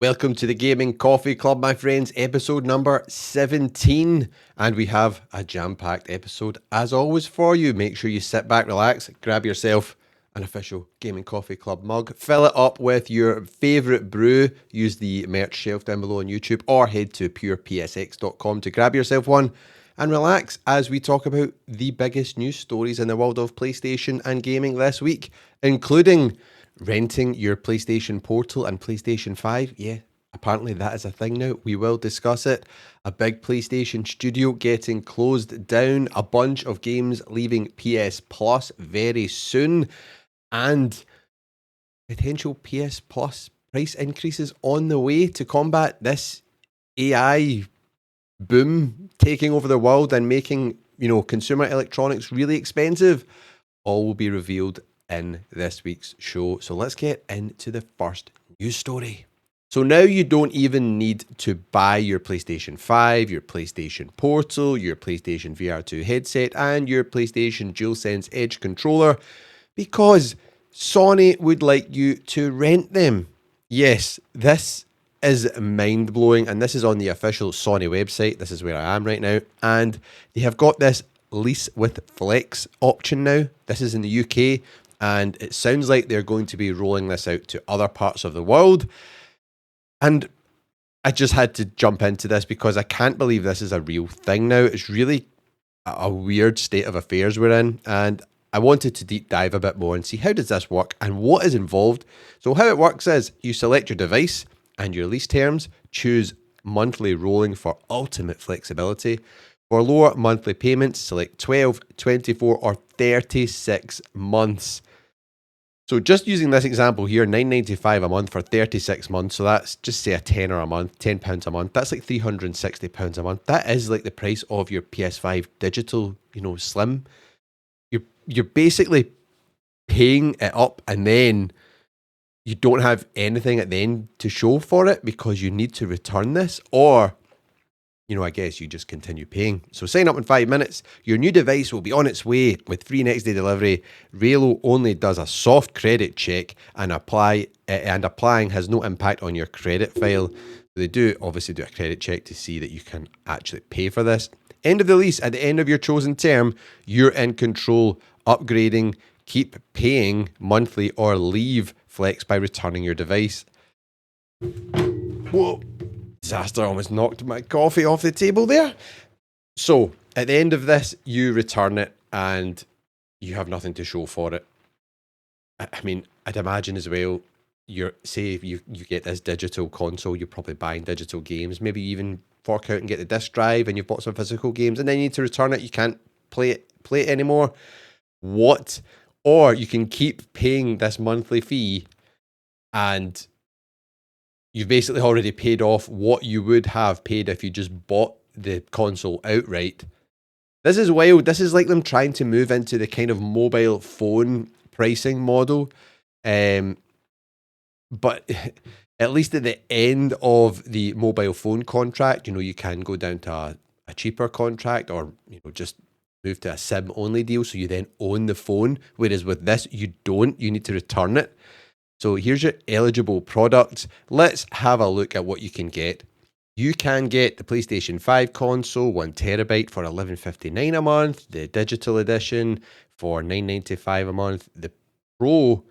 Welcome to the Gaming Coffee Club, my friends, episode number 17. And we have a jam-packed episode as always for you. Make sure you sit back, relax, grab yourself an official Gaming Coffee Club mug, fill it up with your favourite brew, use the merch shelf down below on YouTube, or head to purepsx.com to grab yourself one and relax as we talk about the biggest news stories in the world of PlayStation and gaming this week, including renting your PlayStation Portal and PlayStation 5. Yeah, apparently that is a thing now. We will discuss it. A big PlayStation studio getting closed down. A bunch of games leaving PS Plus very soon. And potential PS Plus price increases on the way to combat this AI boom taking over the world and making, consumer electronics really expensive. All will be revealed in this week's show. So let's get into the first news story. So now you don't even need to buy your PlayStation 5, your PlayStation Portal, your PlayStation VR2 headset, and your PlayStation DualSense Edge controller because Sony would like you to rent them. Yes, this is mind-blowing, and this is on the official Sony website. This is where I am right now, and they have got this lease with flex option now. This is in the UK, and it sounds like they're going to be rolling this out to other parts of the world. And I just had to jump into this because I can't believe this is a real thing now. It's really a weird state of affairs we're in, and I wanted to deep dive a bit more and see how does this work and what is involved. So how it works is you select your device and your lease terms, choose monthly rolling for ultimate flexibility. For lower monthly payments, select 12, 24 or 36 months. So just using this example here, $9.95 a month for 36 months. So that's just say a tenner a month, £10 a month. That's like £360 a month. That is like the price of your PS5 digital, slim. You're basically paying it up and then you don't have anything at the end to show for it because you need to return this, or I guess you just continue paying. So sign up in 5 minutes. Your new device will be on its way with free next day delivery. Railo only does a soft credit check and applying has no impact on your credit file. They do obviously do a credit check to see that you can actually pay for this. End of the lease. At the end of your chosen term, you're in control, upgrading, keep paying monthly, or leave flex by returning your device. Whoa. Disaster, almost knocked my coffee off the table there. So at the end of this, you return it and you have nothing to show for it. I mean, I'd imagine as well, say if you get this digital console, you're probably buying digital games, maybe even fork out and get the disc drive and you've bought some physical games and then you need to return it. You can't play it anymore. What? Or you can keep paying this monthly fee and you've basically already paid off what you would have paid if you just bought the console outright. This is wild. This is like them trying to move into the kind of mobile phone pricing model. But at least at the end of the mobile phone contract, you can go down to a cheaper contract or, just move to a SIM-only deal so you then own the phone. Whereas with this, you don't. You need to return it. So here's your eligible products. Let's have a look at what you can get. You can get the PlayStation 5 console, 1TB for $11.59 a month, the digital edition for $9.95 a month, the Pro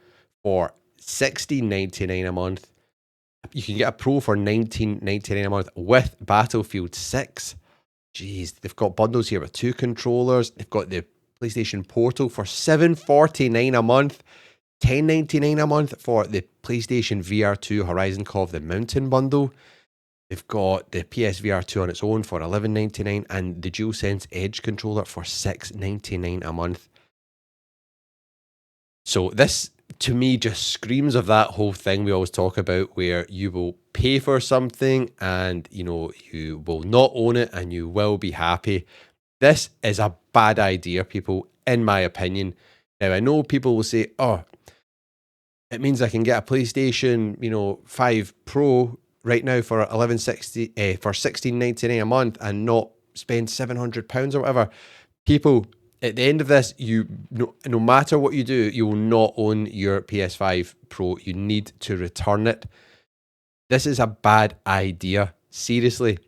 for $16.99 a month. You can get a Pro for $19.99 a month with Battlefield 6. Jeez, they've got bundles here with 2 controllers. They've got the PlayStation Portal for $7.49 a month. $10.99 a month for the PlayStation VR2 Horizon Call of the Mountain bundle. They've got the PSVR 2 on its own for $11.99 and the DualSense Edge controller for $6.99 a month. So this, to me, just screams of that whole thing we always talk about where you will pay for something and, you will not own it and you will be happy. This is a bad idea, people, in my opinion. Now, I know people will say, oh, it means I can get a PlayStation, 5 Pro right now for $16.99 a month and not spend £700 or whatever. People, at the end of this, no matter what you do, you will not own your PS5 Pro. You need to return it. This is a bad idea. Seriously.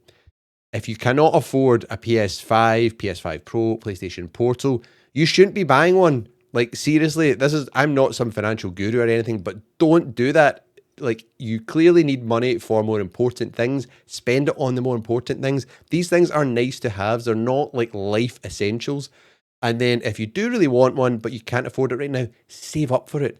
If you cannot afford a PS5, PS5 Pro, PlayStation Portal, you shouldn't be buying one. Like, seriously, I'm not some financial guru or anything, but don't do that. Like, you clearly need money for more important things. Spend it on the more important things. These things are nice to have. They're not like life essentials. And then if you do really want one, but you can't afford it right now, save up for it.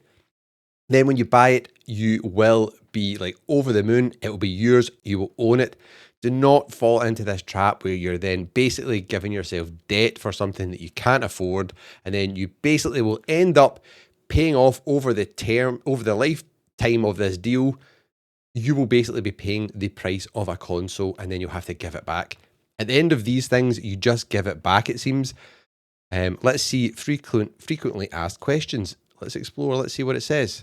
Then when you buy it, you will be like over the moon. It will be yours. You will own it. Do not fall into this trap where you're then basically giving yourself debt for something that you can't afford. And then you basically will end up paying off over the lifetime of this deal. You will basically be paying the price of a console and then you'll have to give it back. At the end of these things, you just give it back, it seems. Let's see frequently asked questions. Let's explore. Let's see what it says.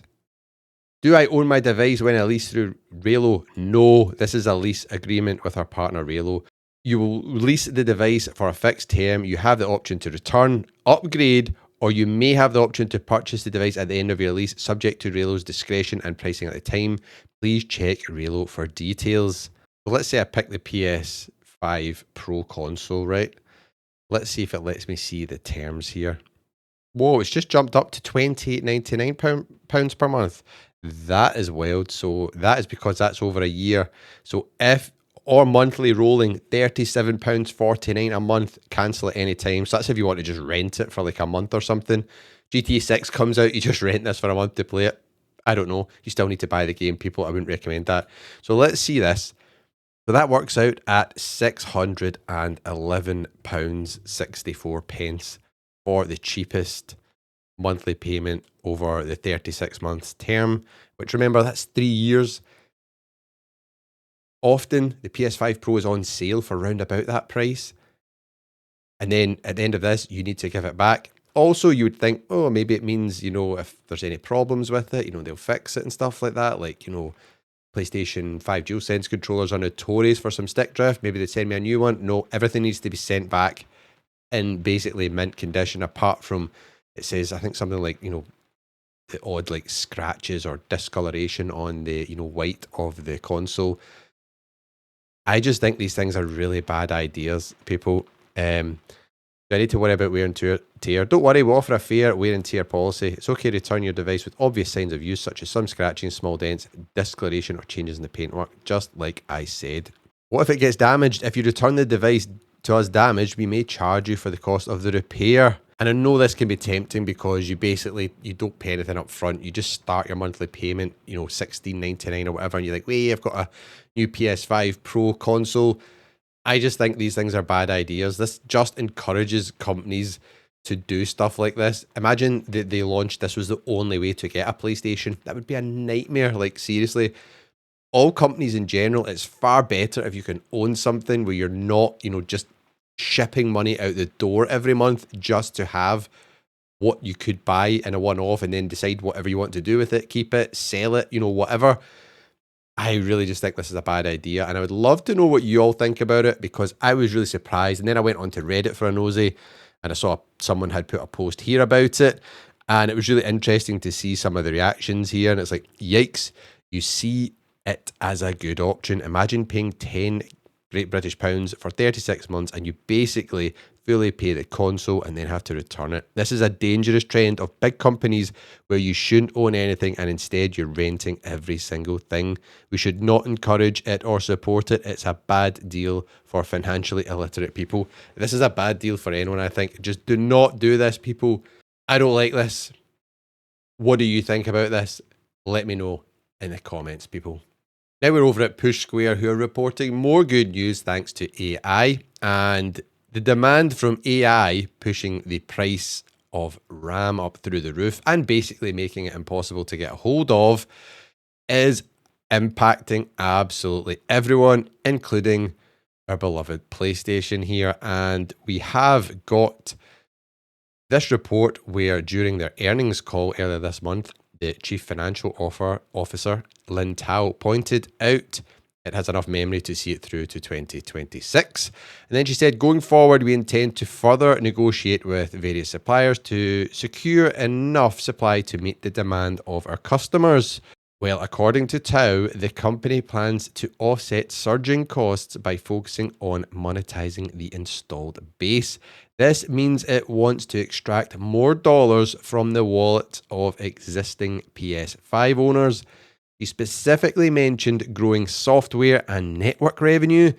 Do I own my device when I lease through Railo? No, this is a lease agreement with our partner Railo. You will lease the device for a fixed term. You have the option to return, upgrade, or you may have the option to purchase the device at the end of your lease, subject to Railo's discretion and pricing at the time. Please check Railo for details. So let's say I pick the PS5 Pro console, right? Let's see if it lets me see the terms here. Whoa, it's just jumped up to £28.99 per month. That is wild. So that is because that's over a year. So or monthly rolling, £37.49 a month, cancel at any time. So that's if you want to just rent it for like a month or something. GTA 6 comes out, you just rent this for a month to play it. I don't know. You still need to buy the game, people. I wouldn't recommend that. So let's see this. So that works out at £611.64 for the cheapest monthly payment over the 36 months term, which remember, that's 3 years. Often the PS5 Pro is on sale for round about that price. And then at the end of this, you need to give it back. Also, you would think, oh, maybe it means, if there's any problems with it, they'll fix it and stuff like that. Like, PlayStation 5 DualSense controllers are notorious for some stick drift. Maybe they'd send me a new one. No, everything needs to be sent back in basically mint condition, apart from, it says, I think something like, the odd like scratches or discoloration on the, white of the console. I just think these things are really bad ideas, people. Do I need to worry about wear and tear? Don't worry, we offer a fair wear and tear policy. It's okay to return your device with obvious signs of use, such as some scratching, small dents, discoloration, or changes in the paintwork, just like I said. What if it gets damaged? If you return the device to us damaged, we may charge you for the cost of the repair. And I know this can be tempting because you don't pay anything up front. You just start your monthly payment, $16.99 or whatever, and you're like, wait, I've got a new PS5 Pro console. I just think these things are bad ideas. This just encourages companies to do stuff like this. Imagine that they launched this was the only way to get a PlayStation. That would be a nightmare. Like, seriously. All companies in general, it's far better if you can own something where you're not, just shipping money out the door every month just to have what you could buy in a one-off and then decide whatever you want to do with it, keep it, sell it, whatever. I really just think this is a bad idea, and I would love to know what you all think about it, because I was really surprised. And then I went onto Reddit for a nosy, and I saw someone had put a post here about it, and it was really interesting to see some of the reactions here. And it's like, yikes, you see it as a good option. Imagine paying 10 Great British pounds for 36 months and you basically fully pay the console and then have to return it. This is a dangerous trend of big companies where you shouldn't own anything and instead you're renting every single thing. We should not encourage it or support it. It's a bad deal for financially illiterate people. This is a bad deal for anyone, I think. Just do not do this, people. I don't like this. What do you think about this? Let me know in the comments, people. Now we're over at Push Square, who are reporting more good news thanks to AI, and the demand from AI pushing the price of RAM up through the roof and basically making it impossible to get a hold of is impacting absolutely everyone, including our beloved PlayStation here. And we have got this report where during their earnings call earlier this month, the Chief Financial Officer, Lynn Tao, pointed out it has enough memory to see it through to 2026. And then she said, going forward, we intend to further negotiate with various suppliers to secure enough supply to meet the demand of our customers. Well, according to Tao, the company plans to offset surging costs by focusing on monetizing the installed base. This means it wants to extract more dollars from the wallet of existing PS5 owners. He specifically mentioned growing software and network revenue.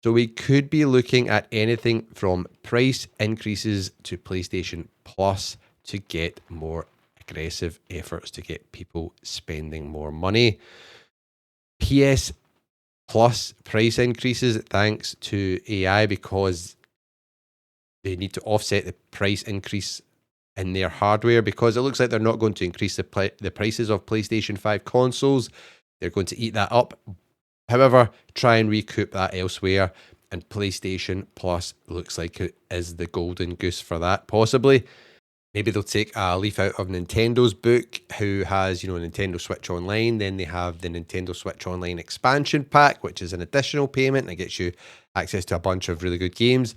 So we could be looking at anything from price increases to PlayStation Plus to get more aggressive efforts to get people spending more money. PS Plus price increases thanks to AI because they need to offset the price increase in their hardware, because it looks like they're not going to increase the prices of PlayStation 5 consoles. They're going to eat that up. However, try and recoup that elsewhere, and PlayStation Plus looks like it is the golden goose for that, possibly. Maybe they'll take a leaf out of Nintendo's book, who has, Nintendo Switch Online. Then they have the Nintendo Switch Online expansion pack, which is an additional payment that gets you access to a bunch of really good games.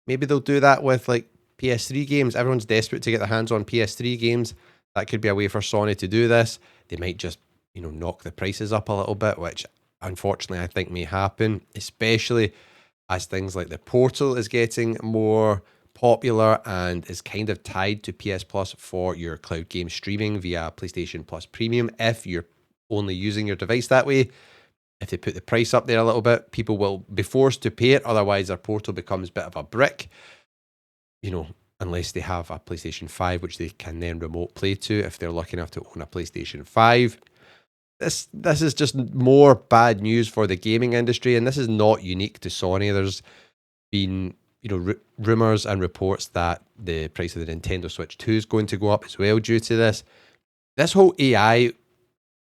Maybe they'll do that with like PS3 games. Everyone's desperate to get their hands on PS3 games. That could be a way for Sony to do this. They might just, knock the prices up a little bit, which unfortunately I think may happen, especially as things like the Portal is getting more popular and is kind of tied to PS Plus for your cloud game streaming via PlayStation Plus Premium. If you're only using your device that way, if they put the price up there a little bit, people will be forced to pay it. Otherwise, their Portal becomes a bit of a brick, unless they have a PlayStation 5, which they can then remote play to if they're lucky enough to own a PlayStation 5. This is just more bad news for the gaming industry, and this is not unique to Sony. There's been rumors and reports that the price of the Nintendo Switch 2 is going to go up as well due to this. This whole AI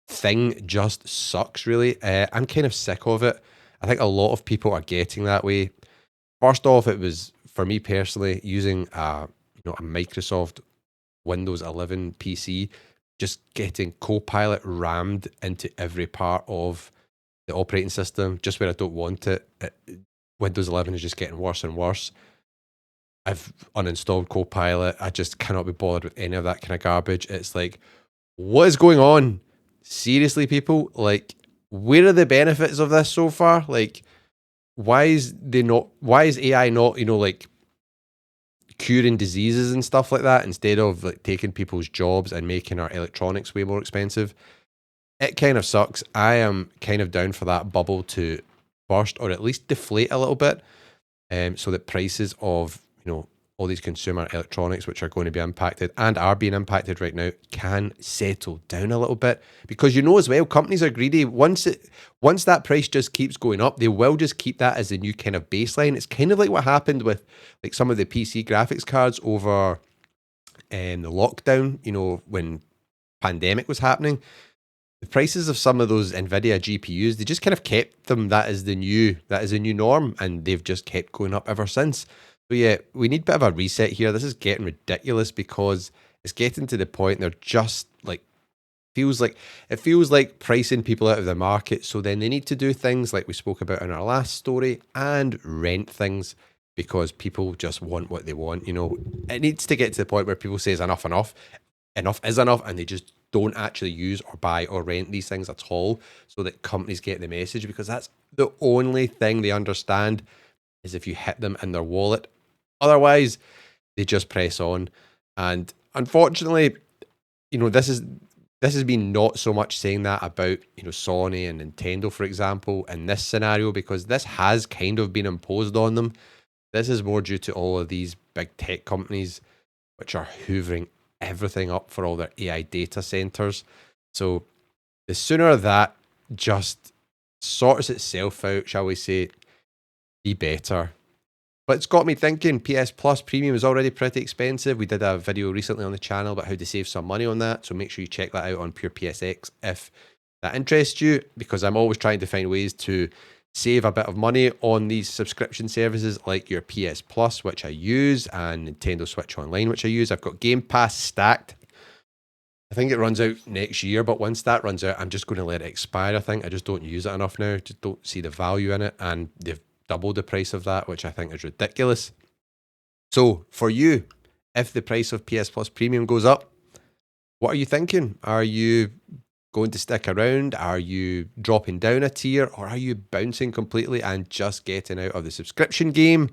thing just sucks, really. I'm kind of sick of it. I think a lot of people are getting that way. First off, it was, for me personally, using a Microsoft Windows 11 PC, just getting Copilot rammed into every part of the operating system, just where I don't want it. Windows 11 is just getting worse and worse. I've uninstalled Copilot. I just cannot be bothered with any of that kind of garbage. It's like, what is going on? Seriously, people? Like, where are the benefits of this so far? Like, why is AI not, like, curing diseases and stuff like that, instead of like taking people's jobs and making our electronics way more expensive? It kind of sucks. I am kind of down for that bubble to burst, or at least deflate a little bit, so that prices of all these consumer electronics, which are going to be impacted and are being impacted right now, can settle down a little bit. Because as well, companies are greedy. Once that price just keeps going up, they will just keep that as a new kind of baseline. It's kind of like what happened with like some of the PC graphics cards over the lockdown, when pandemic was happening. The prices of some of those Nvidia GPUs, they just kind of kept them. That is a new norm, and they've just kept going up ever since. So yeah, we need a bit of a reset here. This is getting ridiculous, because it's getting to the point they're just like, it feels like pricing people out of the market. So then they need to do things like we spoke about in our last story, and rent things, because people just want what they want. It needs to get to the point where people say enough is enough, and they just don't actually use or buy or rent these things at all, so that companies get the message, because that's the only thing they understand, is if you hit them in their wallet. Otherwise, they just press on. And unfortunately, this has been not so much saying that about Sony and Nintendo, for example, in this scenario, because this has kind of been imposed on them. This is more due to all of these big tech companies, which are hoovering everything up for all their AI data centers. So the sooner that just sorts itself out, shall we say, the better. But it's got me thinking, PS Plus Premium is already pretty expensive. We did a video recently on the channel about how to save some money on that, so make sure you check that out on Pure PSX if that interests you, because I'm always trying to find ways to save a bit of money on these subscription services like your PS Plus, which I use, and Nintendo Switch Online, which I use. I've got Game Pass stacked. I think it runs out next year, but once that runs out, I'm just going to let it expire. I think I just don't use it enough now. Just don't see the value in it, and they've doubled the price of that, which I think is ridiculous. So for you, if the price of PS Plus Premium goes up, what are you thinking? Are you going to stick around? Are you dropping down a tier, or are you bouncing completely and just getting out of the subscription game?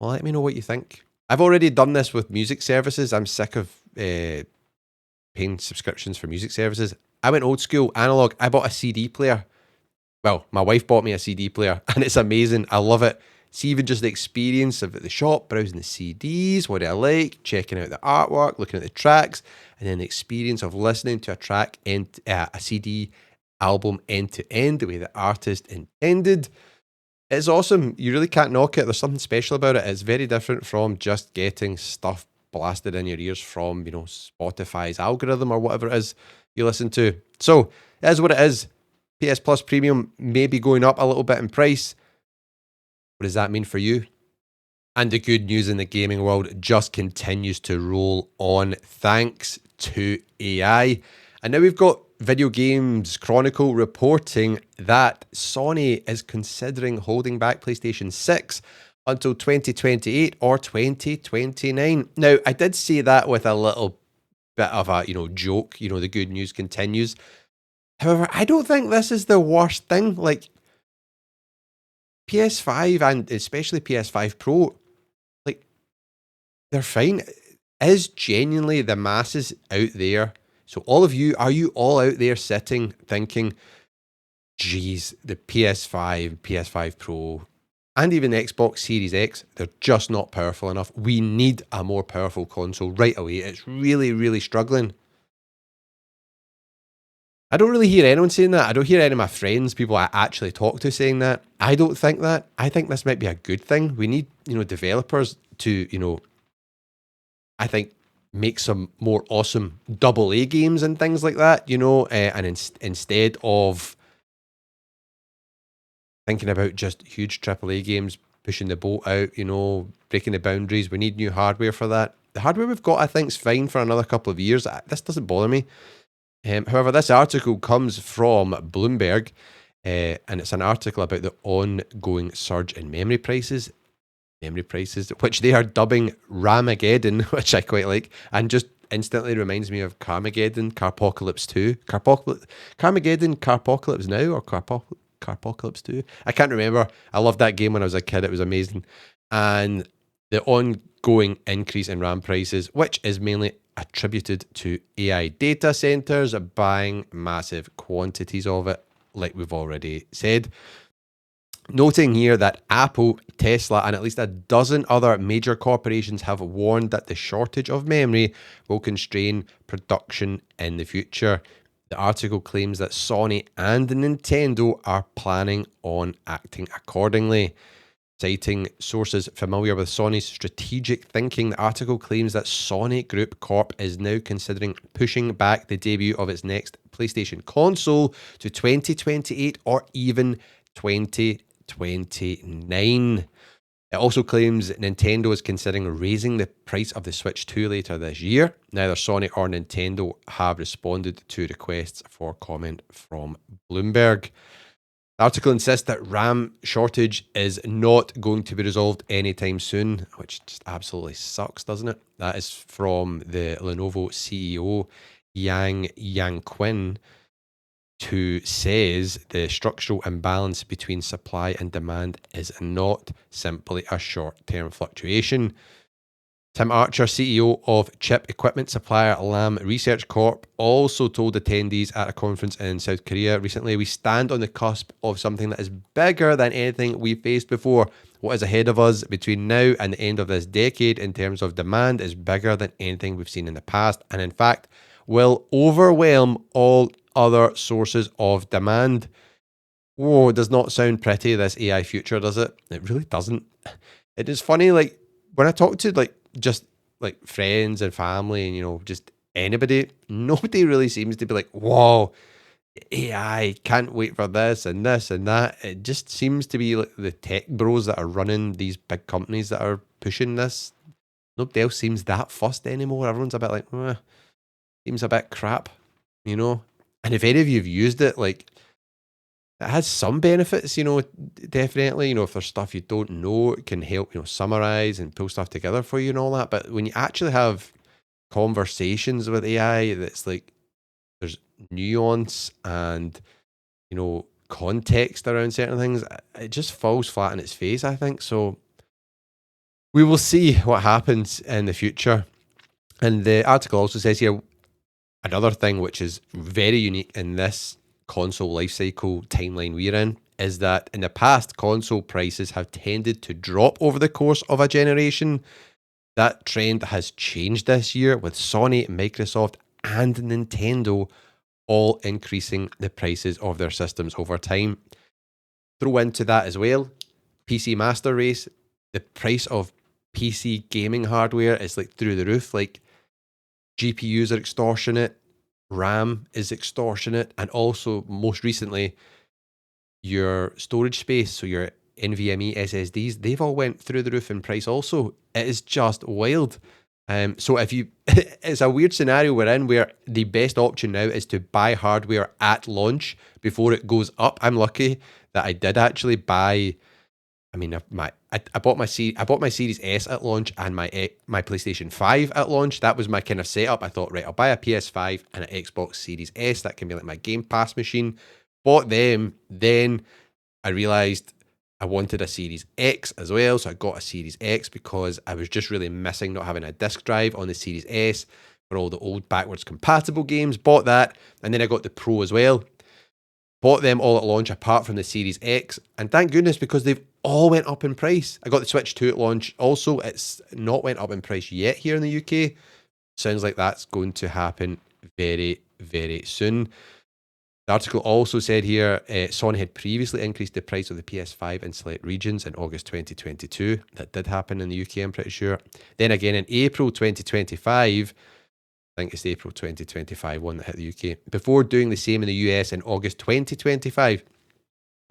Well, let me know what you think. I've already done this with music services. I'm sick of paying subscriptions for music services. I went old school, analog. I bought a CD player. Well, my wife bought me a CD player, and it's amazing. I love it. See, even just the experience of at the shop, browsing the CDs, what I like, checking out the artwork, looking at the tracks, and then the experience of listening to a track and a CD album end to end, the way the artist intended. It's awesome. You really can't knock it. There's something special about it. It's very different from just getting stuff blasted in your ears from, Spotify's algorithm or whatever it is you listen to. So, it is what it is. PS Plus Premium may be going up a little bit in price. What does that mean for you? And the good news in the gaming world just continues to roll on thanks to AI. And now we've got Video Games Chronicle reporting that Sony is considering holding back PlayStation 6 until 2028 or 2029. Now, I did say that with a little bit of a, joke, the good news continues. However, I don't think this is the worst thing. Like, PS5 and especially PS5 Pro, like, they're fine. Is genuinely the masses out there? So all of you, are you all out there sitting thinking, geez, the PS5, PS5 Pro, and even the Xbox Series X, they're just not powerful enough. We need a more powerful console right away. It's really, really struggling. I don't really hear anyone saying that. I don't hear any of my friends, people I actually talk to, saying that. I don't think that. I think this might be a good thing. We need, developers to, I think, make some more awesome AA games and things like that, and instead of thinking about just huge AAA games, pushing the boat out, breaking the boundaries. We need new hardware for that. The hardware we've got, I think, is fine for another couple of years. This doesn't bother me. However, this article comes from Bloomberg, and it's an article about the ongoing surge in memory prices, which they are dubbing RAMageddon, which I quite like, and just instantly reminds me of Carmageddon, Carpocalypse 2. Carmageddon, Carpocalypse Now, or Carpocalypse 2? I can't remember. I loved that game when I was a kid. It was amazing. And the ongoing increase in RAM prices, which is mainly attributed to AI data centers buying massive quantities of it, like we've already said. Noting here that Apple, Tesla, and at least a dozen other major corporations have warned that the shortage of memory will constrain production in the future. The article claims that Sony and Nintendo are planning on acting accordingly. Citing sources familiar with Sony's strategic thinking, the article claims that Sony Group Corp is now considering pushing back the debut of its next PlayStation console to 2028 or even 2029. It also claims Nintendo is considering raising the price of the Switch 2 later this year. Neither Sony or Nintendo have responded to requests for comment from Bloomberg. The article insists that RAM shortage is not going to be resolved anytime soon, which just absolutely sucks, doesn't it? That is from the Lenovo CEO, Yang Quinn, who says the structural imbalance between supply and demand is not simply a short-term fluctuation. Tim Archer, CEO of chip equipment supplier Lam Research Corp, also told attendees at a conference in South Korea recently, "We stand on the cusp of something that is bigger than anything we faced before. What is ahead of us between now and the end of this decade in terms of demand is bigger than anything we've seen in the past, and in fact will overwhelm all other sources of demand." Whoa, it does not sound pretty, this AI future, does it? It really doesn't. It is funny, like, when I talk to, just friends and family and, just anybody, nobody really seems to be like, whoa, AI, can't wait for this and this and that. It just seems to be like the tech bros that are running these big companies that are pushing this. Nobody else seems that fussed anymore. Everyone's a bit like, seems a bit crap. And if any of you have used it, it has some benefits, definitely. If there's stuff you don't know, it can help, summarize and pull stuff together for you and all that. But when you actually have conversations with AI, that's like, there's nuance and, context around certain things, it just falls flat on its face, I think. So we will see what happens in the future. And the article also says here another thing which is very unique in this console lifecycle timeline we're in is that in the past, console prices have tended to drop over the course of a generation. That trend has changed this year with Sony, Microsoft, and Nintendo all increasing the prices of their systems over time. Throw into that as well, PC Master Race, the price of PC gaming hardware is like through the roof. Like GPUs are extortionate, RAM is extortionate, and also most recently, your storage space, so your NVMe SSDs, they've all went through the roof in price also. It is just wild. So if you, it's a weird scenario we're in where the best option now is to buy hardware at launch before it goes up. I'm lucky that I did actually buy. I mean, I bought my Series S at launch and my PlayStation 5 at launch. That was my kind of setup. I thought, right, I'll buy a PS5 and an Xbox Series S. That can be like my Game Pass machine. Bought them, then I realized I wanted a Series X as well, so I got a Series X because I was just really missing not having a disc drive on the Series S for all the old backwards compatible games. Bought that, and then I got the Pro as well. Bought them all at launch apart from the Series X, and thank goodness because they've all went up in price. I got the Switch 2 at launch. Also, it's not went up in price yet here in the UK. Sounds like that's going to happen very, very soon. The article also said here, Sony had previously increased the price of the PS5 in select regions in August 2022. That did happen in the UK, I'm pretty sure. Then again in April 2025, I think it's the April 2025 one that hit the UK, before doing the same in the US in August 2025.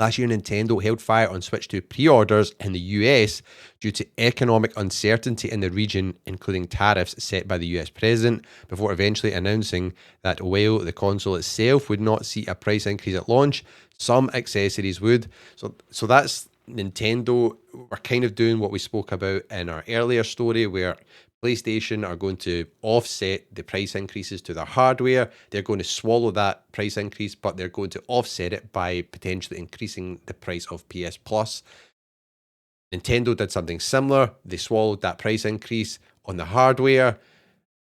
Last year, Nintendo held fire on Switch 2 pre-orders in the US due to economic uncertainty in the region, including tariffs set by the US president, before eventually announcing that while the console itself would not see a price increase at launch, some accessories would. So that's Nintendo. We're kind of doing what we spoke about in our earlier story, where PlayStation are going to offset the price increases to their hardware. They're going to swallow that price increase, but they're going to offset it by potentially increasing the price of PS Plus. Nintendo did something similar. They swallowed that price increase on the hardware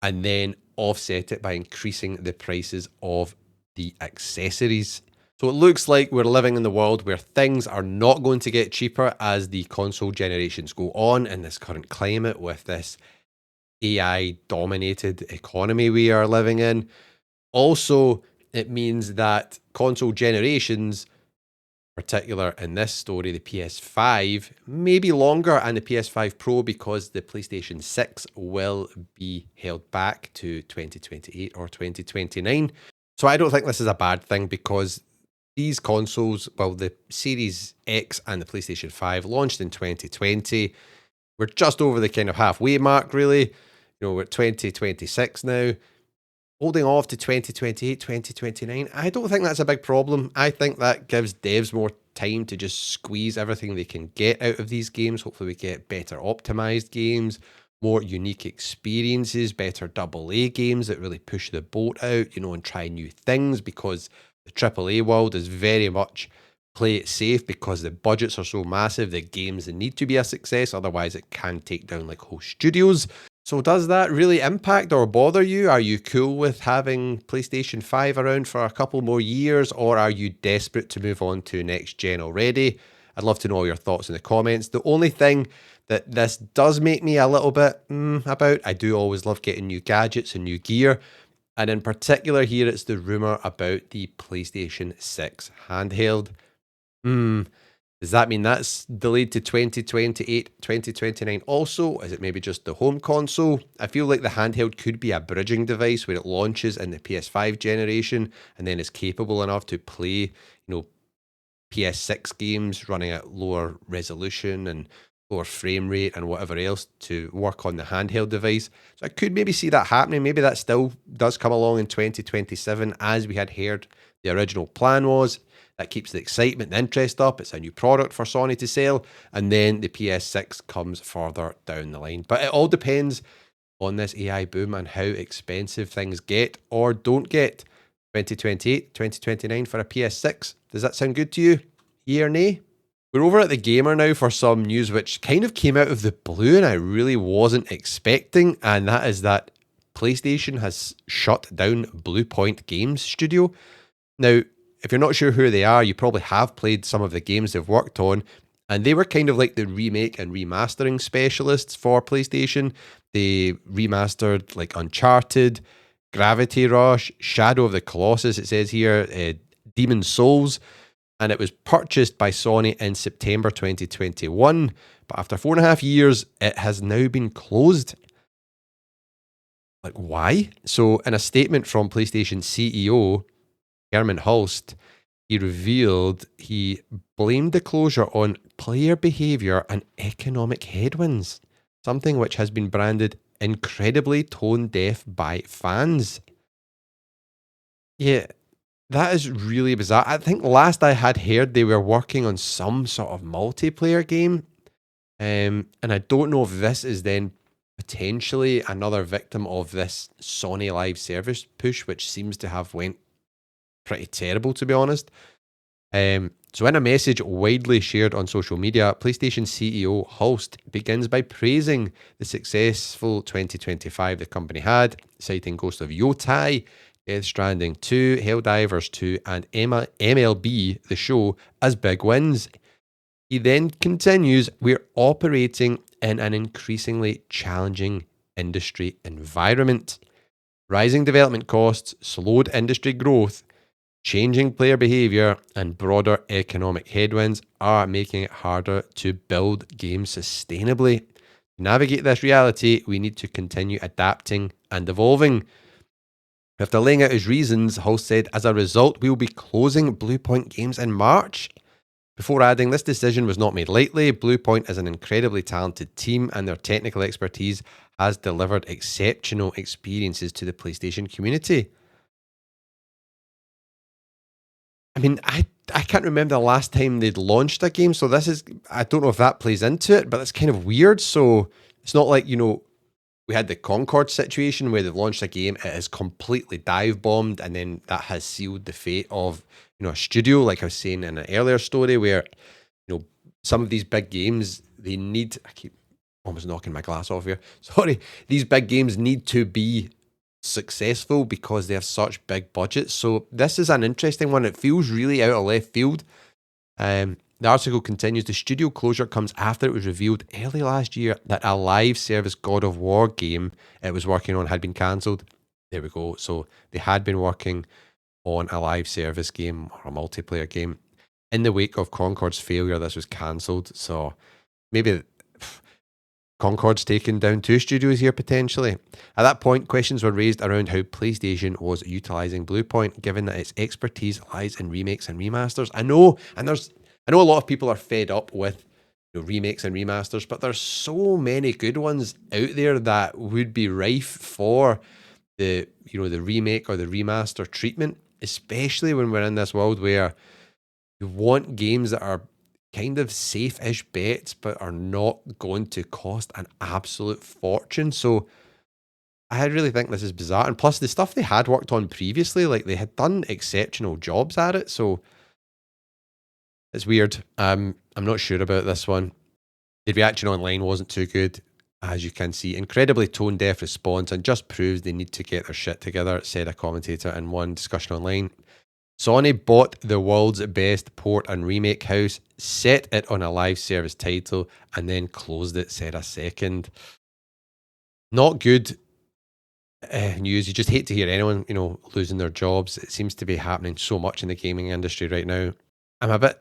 and then offset it by increasing the prices of the accessories. So it looks like we're living in the world where things are not going to get cheaper as the console generations go on in this current climate with this AI-dominated economy we are living in. Also, it means that console generations, particular in this story, the PS5, may be longer and the PS5 Pro because the PlayStation 6 will be held back to 2028 or 2029. So I don't think this is a bad thing because these consoles, well, the Series X and the PlayStation 5 launched in 2020. We're just over the kind of halfway mark, really. We're at 2026 now. Holding off to 2028, 2029, I don't think that's a big problem. I think that gives devs more time to just squeeze everything they can get out of these games. Hopefully we get better optimized games, more unique experiences, better AA games that really push the boat out, and try new things, because the AAA world is very much play it safe because the budgets are so massive. The games need to be a success, otherwise it can take down like whole studios. So does that really impact or bother you? Are you cool with having PlayStation 5 around for a couple more years, or are you desperate to move on to next gen already? I'd love to know all your thoughts in the comments. The only thing that this does make me a little bit about, I do always love getting new gadgets and new gear. And in particular here, it's the rumour about the PlayStation 6 handheld. Does that mean that's delayed to 2028, 2029 also? Is it maybe just the home console? I feel like the handheld could be a bridging device where it launches in the PS5 generation and then is capable enough to play, PS6 games running at lower resolution and lower frame rate and whatever else to work on the handheld device. So I could maybe see that happening. Maybe that still does come along in 2027 as we had heard the original plan was. That keeps the excitement and interest up. It's a new product for Sony to sell. And then the PS6 comes further down the line. But it all depends on this AI boom and how expensive things get or don't get. 2028, 2029 for a PS6. Does that sound good to you? Yea or nay? We're over at the Gamer now for some news which kind of came out of the blue and I really wasn't expecting, and that is that PlayStation has shut down Bluepoint Games studio. Now, if you're not sure who they are, you probably have played some of the games they've worked on, and they were kind of like the remake and remastering specialists for PlayStation. They remastered like Uncharted, Gravity Rush, Shadow of the Colossus, it says here, Demon's Souls, and it was purchased by Sony in September 2021. But after 4.5 years, it has now been closed. Like, why? So, in a statement from PlayStation CEO, Herman Hulst, he revealed he blamed the closure on player behavior and economic headwinds, something which has been branded incredibly tone deaf by fans. Yeah, that is really bizarre. I think last I had heard they were working on some sort of multiplayer game. And I don't know if this is then potentially another victim of this Sony live service push, which seems to have went pretty terrible, to be honest. So in a message widely shared on social media, PlayStation CEO Hulst begins by praising the successful 2025 the company had, citing Ghost of Yotai, Death Stranding 2, Helldivers 2, and MLB The Show as big wins. He then continues, we're operating in an increasingly challenging industry environment. Rising development costs, slowed industry growth, changing player behavior, and broader economic headwinds are making it harder to build games sustainably. To navigate this reality, we need to continue adapting and evolving. After laying out his reasons, Hulst said, as a result, we will be closing Bluepoint Games in March. Before adding, this decision was not made lightly. Bluepoint is an incredibly talented team, and their technical expertise has delivered exceptional experiences to the PlayStation community. I mean, I can't remember the last time they'd launched a game, so this is, I don't know if that plays into it, but it's kind of weird. So it's not like, we had the Concord situation where they've launched a game, it is completely dive bombed, and then that has sealed the fate of, a studio, like I was saying in an earlier story, where, some of these big games, they need, I keep almost knocking my glass off here. Sorry. These big games need to be successful because they have such big budgets. So this is an interesting one. It feels really out of left field. The article continues, the studio closure comes after it was revealed early last year that a live service God of War game it was working on had been cancelled. There we go. So they had been working on a live service game or a multiplayer game. In the wake of Concord's failure, this was cancelled. So maybe Concord's taken down 2 studios here potentially. At that point, questions were raised around how PlayStation was utilising Bluepoint, given that its expertise lies in remakes and remasters. I know a lot of people are fed up with remakes and remasters, but there's so many good ones out there that would be rife for the the remake or the remaster treatment, especially when we're in this world where you want games that are kind of safe-ish bets, but are not going to cost an absolute fortune. So I really think this is bizarre. And plus the stuff they had worked on previously, like they had done exceptional jobs at it. So it's weird. I'm not sure about this one. The reaction online wasn't too good. As you can see, incredibly tone-deaf response and just proves they need to get their shit together, said a commentator in one discussion online. Sony bought the world's best port and remake house, set it on a live service title, and then closed it, said a second. Not good news. You just hate to hear anyone, losing their jobs. It seems to be happening so much in the gaming industry right now. I'm a bit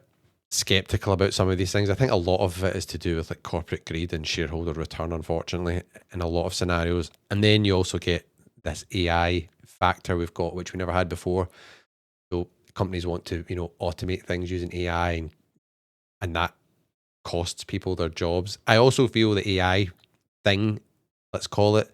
skeptical about some of these things. I think a lot of it is to do with like corporate greed and shareholder return, unfortunately, in a lot of scenarios. And then you also get this AI factor we've got, which we never had before. So companies want to, automate things using AI, and that costs people their jobs. I also feel the AI thing, let's call it,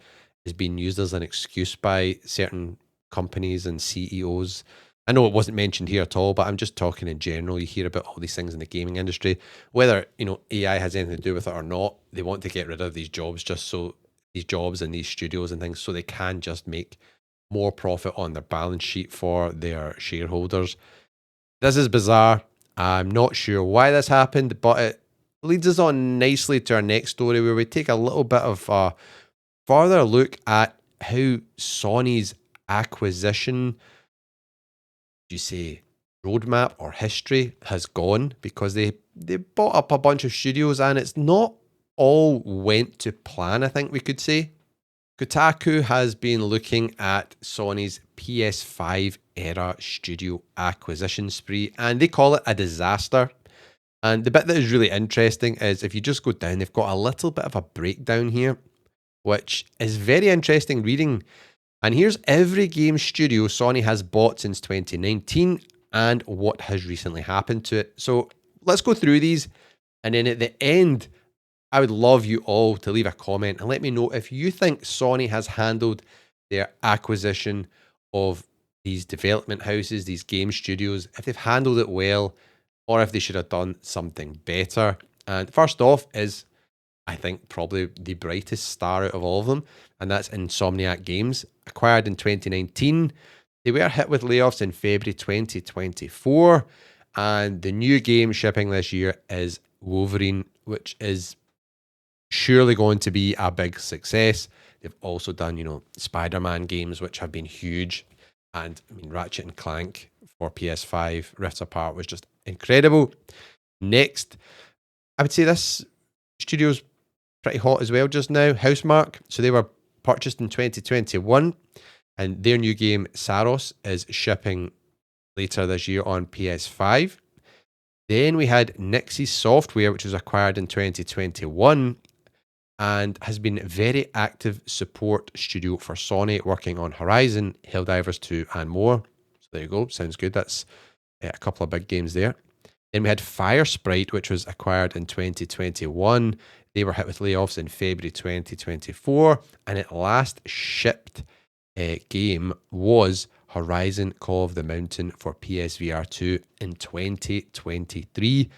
is being used as an excuse by certain companies and CEOs. I know it wasn't mentioned here at all, but I'm just talking in general. You hear about all these things in the gaming industry, whether, AI has anything to do with it or not. They want to get rid of these jobs and these studios and things so they can just make more profit on their balance sheet for their shareholders. This is bizarre. I'm not sure why this happened, but it leads us on nicely to our next story where we take a little bit of a further look at how Sony's acquisition, you say, roadmap or history has gone, because they bought up a bunch of studios and it's not all went to plan, I think we could say. Kotaku has been looking at Sony's PS5 era studio acquisition spree and they call it a disaster. And the bit that is really interesting is if you just go down, they've got a little bit of a breakdown here, which is very interesting reading. And here's every game studio Sony has bought since 2019 and what has recently happened to it. So let's go through these. And then at the end, I would love you all to leave a comment and let me know if you think Sony has handled their acquisition of these development houses, these game studios, if they've handled it well, or if they should have done something better. And first off is, I think, probably the brightest star out of all of them, and that's Insomniac Games. Acquired in 2019, they were hit with layoffs in February 2024, and the new game shipping this year is Wolverine, which is surely going to be a big success. They've also done, Spider-Man games, which have been huge, and I mean, Ratchet and Clank for PS5 Rift Apart was just incredible. Next, I would say this studio's pretty hot as well just now, Housemarque. So they were purchased in 2021 and their new game Saros is shipping later this year on PS5. Then we had Nixie Software, which was acquired in 2021 and has been a very active support studio for Sony, working on Horizon, Helldivers 2 and more. So there you go, sounds good. That's a couple of big games there. Then we had Firesprite, which was acquired in 2021. They were hit with layoffs in February 2024, and its last shipped game was Horizon Call of the Mountain for PSVR 2 in 2023.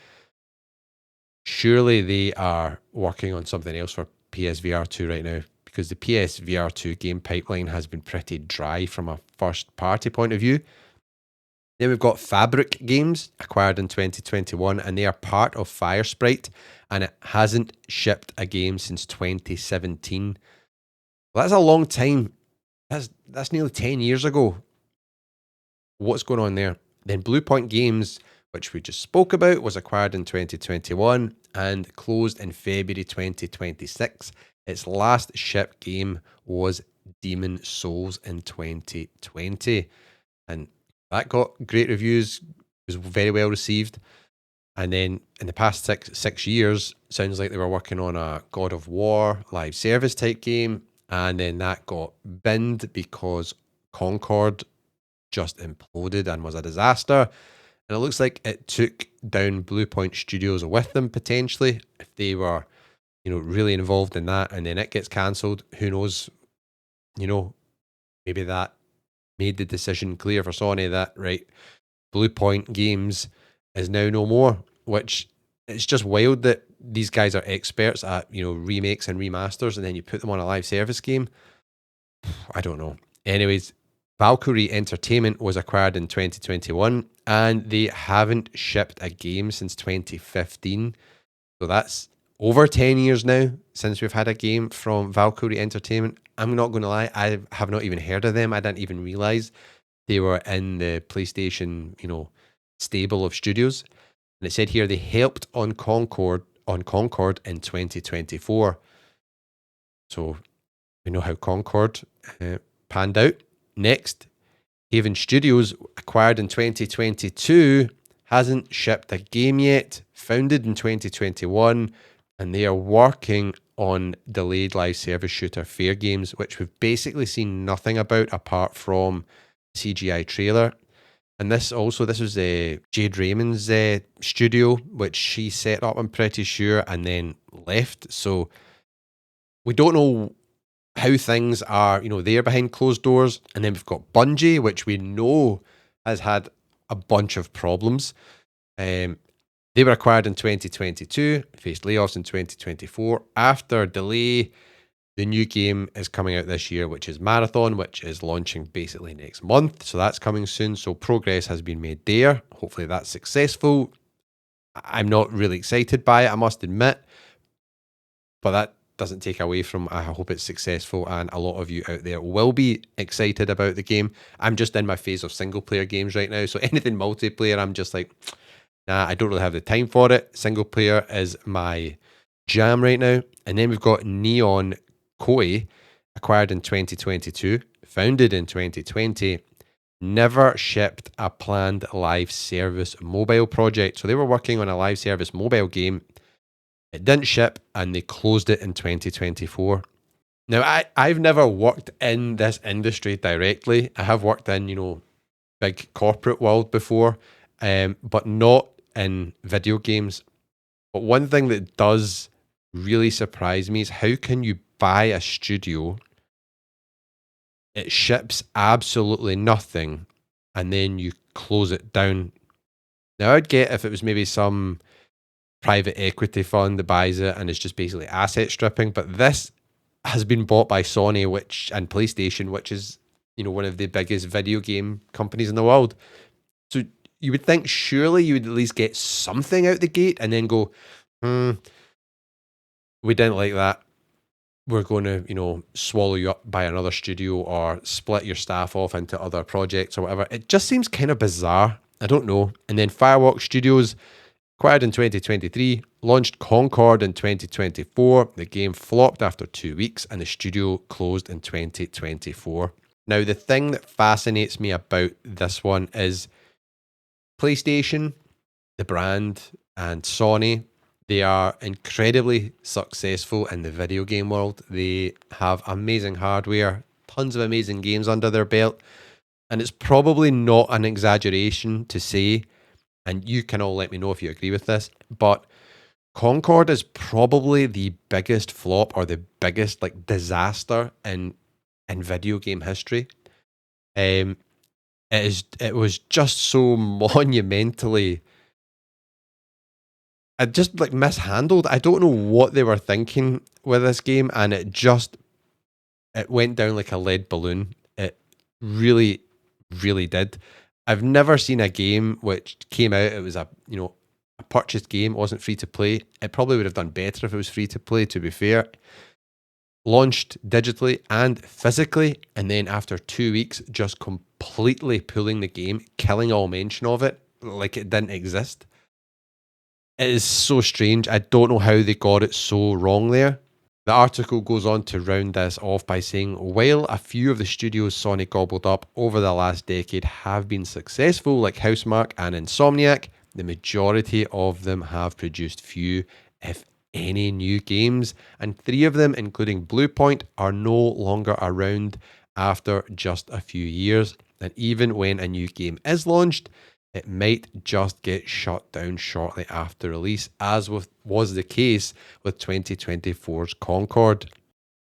Surely they are working on something else for PSVR 2 right now, because the PSVR 2 game pipeline has been pretty dry from a first party point of view. Then we've got Fabric Games, acquired in 2021, and they are part of Firesprite, and it hasn't shipped a game since 2017. Well, that's a long time. That's nearly 10 years ago. What's going on there? Then Bluepoint Games, which we just spoke about, was acquired in 2021 and closed in February 2026. Its last shipped game was Demon Souls in 2020. And that got great reviews, was very well received. And then in the past six years, sounds like they were working on a God of War live service type game. And then that got binned because Concord just imploded and was a disaster. And it looks like it took down Bluepoint Studios with them potentially, if they were, really involved in that. And then it gets cancelled. Who knows? Maybe that made the decision clear for Sony that, right, Bluepoint Games is now no more, which it's just wild that these guys are experts at, remakes and remasters, and then you put them on a live service game. I don't know. Anyways, Valkyrie Entertainment was acquired in 2021 and they haven't shipped a game since 2015. So that's over 10 years now since we've had a game from Valkyrie Entertainment. I'm not going to lie, I have not even heard of them. I didn't even realize they were in the PlayStation, stable of studios. And it said here they helped on Concord in 2024. So we know how Concord panned out. Next, Haven Studios, acquired in 2022, hasn't shipped a game yet. Founded in 2021, and they are working on delayed live service shooter Fair Games, which we've basically seen nothing about apart from CGI trailer. And this was Jade Raymond's studio, which she set up, I'm pretty sure, and then left. So we don't know how things are, there behind closed doors. And then we've got Bungie, which we know has had a bunch of problems. They were acquired in 2022, faced layoffs in 2024. After delay, The new game is coming out this year, which is Marathon, which is launching basically next month. So that's coming soon. So progress has been made there. Hopefully that's successful. I'm not really excited by it, I must admit. But that doesn't take away from I hope it's successful and a lot of you out there will be excited about the game. I'm just in my phase of single player games right now. So anything multiplayer, I'm just like, nah, I don't really have the time for it. Single player is my jam right now. And then we've got Neon Koei, acquired in 2022, founded in 2020, never shipped a planned live service mobile project. So they were working on a live service mobile game. It didn't ship and they closed it in 2024. Now, I've never worked in this industry directly. I have worked in, big corporate world before, but not in video games. But one thing that does really surprise me is how can you buy a studio, it ships absolutely nothing, and then you close it down. Now, I'd get if it was maybe some private equity fund that buys it and it's just basically asset stripping, but this has been bought by Sony, and PlayStation, which is one of the biggest video game companies in the world. So you would think surely you would at least get something out the gate and then go, we didn't like that. We're going to, swallow you up by another studio or split your staff off into other projects or whatever. It just seems kind of bizarre. I don't know. And then Firewalk Studios, acquired in 2023, launched Concord in 2024. The game flopped after 2 weeks and the studio closed in 2024. Now, the thing that fascinates me about this one is PlayStation, the brand, and Sony. They are incredibly successful in the video game world. They have amazing hardware, tons of amazing games under their belt. And it's probably not an exaggeration to say, and you can all let me know if you agree with this, but Concord is probably the biggest flop or the biggest disaster in video game history. It was just so monumentally, it just mishandled. I don't know what they were thinking with this game, and it went down like a lead balloon. It really, really did. I've never seen a game which came out, it was a purchased game, it wasn't free to play. It probably would have done better if it was free to play, to be fair. Launched digitally and physically, and then after 2 weeks, just completely pulling the game, killing all mention of it, like it didn't exist. It is so strange. I don't know how they got it so wrong there. The article goes on to round this off by saying, while a few of the studios Sony gobbled up over the last decade have been successful, like Housemarque and Insomniac, the majority of them have produced few, if any, new games, and 3 of them, including Bluepoint, are no longer around after just a few years. And even when a new game is launched, it might just get shut down shortly after release, as was the case with 2024's Concord.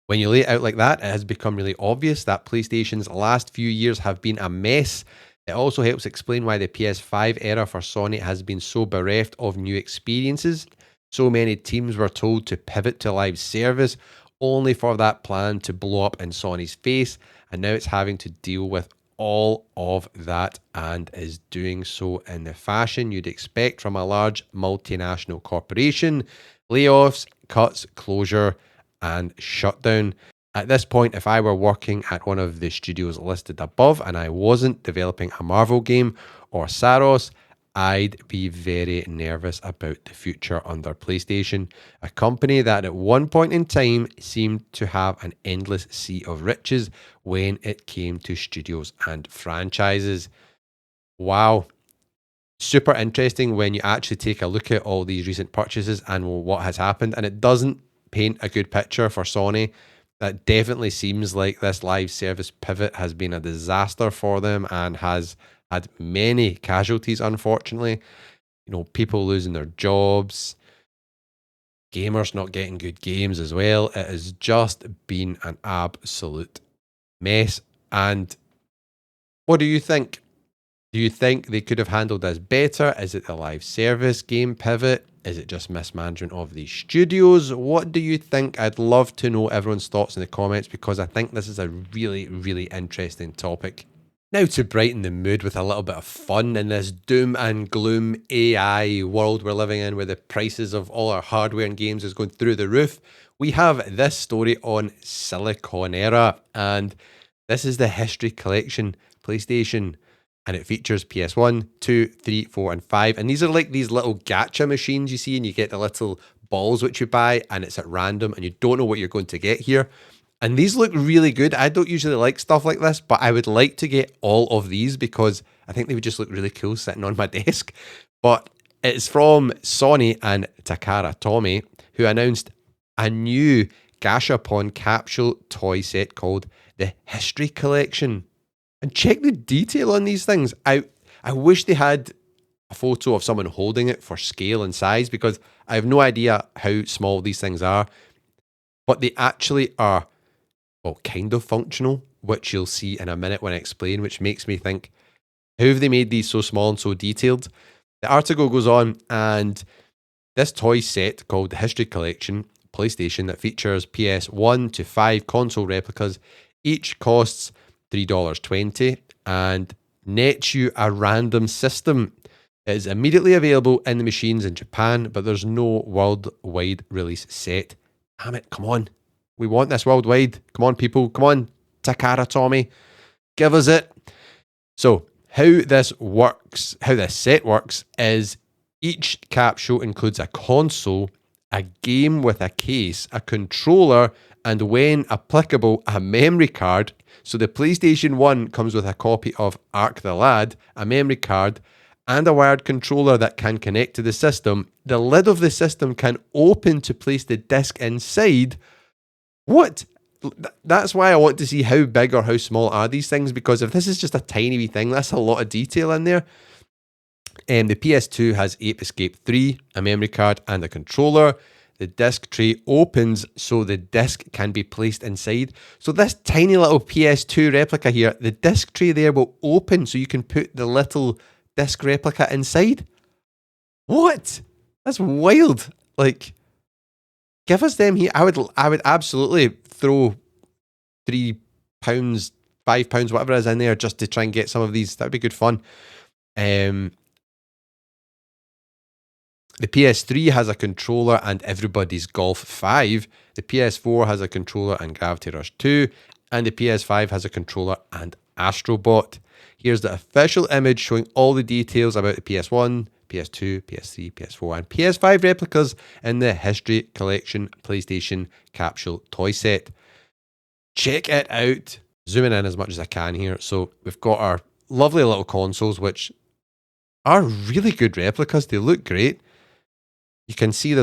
When you lay it out like that, it has become really obvious that PlayStation's last few years have been a mess. It also helps explain why the PS5 era for Sony has been so bereft of new experiences. So many teams were told to pivot to live service, only for that plan to blow up in Sony's face, and now it's having to deal with all of that and is doing so in the fashion you'd expect from a large multinational corporation. Layoffs, cuts, closure, and shutdown. At this point, if I were working at one of the studios listed above and I wasn't developing a Marvel game or Saros, I'd be very nervous about the future under PlayStation, a company that at one point in time seemed to have an endless sea of riches when it came to studios and franchises. Wow. Super interesting when you actually take a look at all these recent purchases and what has happened, and it doesn't paint a good picture for Sony. That definitely seems like this live service pivot has been a disaster for them and has had many casualties, unfortunately. People losing their jobs, gamers not getting good games as well. It has just been an absolute mess. And what do you think? Do you think they could have handled this better? Is it the live service game pivot? Is it just mismanagement of these studios? What do you think? I'd love to know everyone's thoughts in the comments because I think this is a really, really interesting topic. Now to brighten the mood with a little bit of fun in this doom and gloom AI world we're living in where the prices of all our hardware and games is going through the roof, we have this story on Silicon Era, and this is the History Collection PlayStation, and it features PS1, 2, 3, 4, and 5, and these are like these little gacha machines you see, and you get the little balls which you buy, and it's at random, and you don't know what you're going to get here. And these look really good. I don't usually like stuff like this, but I would like to get all of these because I think they would just look really cool sitting on my desk. But it's from Sony and Takara Tomy, who announced a new Gashapon capsule toy set called the History Collection. And check the detail on these things. I wish they had a photo of someone holding it for scale and size because I have no idea how small these things are. But they actually are, well, kind of functional, which you'll see in a minute when I explain, which makes me think, how have they made these so small and so detailed? The article goes on, and this toy set called the History Collection PlayStation that features PS1 to 5 console replicas, each costs $3.20 and nets you a random system. It is immediately available in the machines in Japan, but there's no worldwide release set. Damn it, come on. We want this worldwide. Come on, people. Come on, Takara Tomy. Give us it. So, how this set works is each capsule includes a console, a game with a case, a controller, and when applicable, a memory card. So the PlayStation 1 comes with a copy of Ark the Lad, a memory card, and a wired controller that can connect to the system. The lid of the system can open to place the disc inside. What? That's why I want to see how big or how small are these things, because if this is just a tiny wee thing, that's a lot of detail in there. The PS2 has Ape Escape 3, a memory card, and a controller. The disc tray opens so the disc can be placed inside. So this tiny little PS2 replica here, the disc tray there will open so you can put the little disc replica inside. What? That's wild. Like, give us them here. I would absolutely throw £3, £5, whatever it is in there just to try and get some of these. That'd be good fun. The PS3 has a controller and Everybody's Golf 5. The PS4 has a controller and Gravity Rush 2. And the PS5 has a controller and Astrobot. Here's the official image showing all the details about the PS1, PS2, PS3, PS4, and PS5 replicas in the History Collection PlayStation capsule toy set. Check it out. Zooming in as much as I can here. So we've got our lovely little consoles, which are really good replicas. They look great. You can see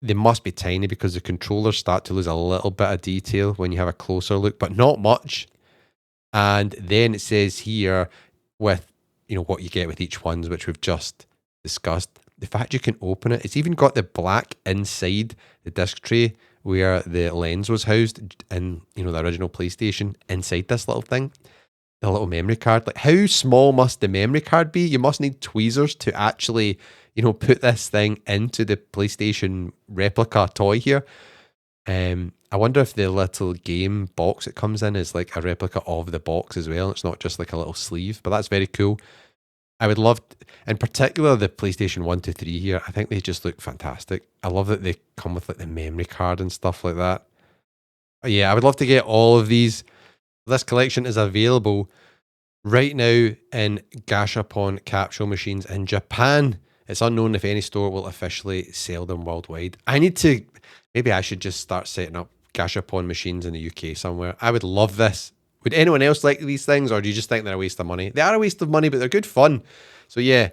they must be tiny because the controllers start to lose a little bit of detail when you have a closer look, but not much. And then it says here with, what you get with each one, which we've just discussed. The fact you can open it, it's even got the black inside the disc tray where the lens was housed in, the original PlayStation inside this little thing. The little memory card. Like, how small must the memory card be? You must need tweezers to actually put this thing into the PlayStation replica toy here. I wonder if the little game box it comes in is like a replica of the box as well. It's not just like a little sleeve, but that's very cool. I would love, in particular, the PlayStation 1 to 3 here. I think they just look fantastic. I love that they come with like the memory card and stuff like that. But yeah, I would love to get all of these. This collection is available right now in Gashapon capsule machines in Japan. It's unknown if any store will officially sell them worldwide. Maybe I should just start setting up Gashapon machines in the UK somewhere. I would love this. Would anyone else like these things, or do you just think they're a waste of money? They are a waste of money, but they're good fun. So yeah,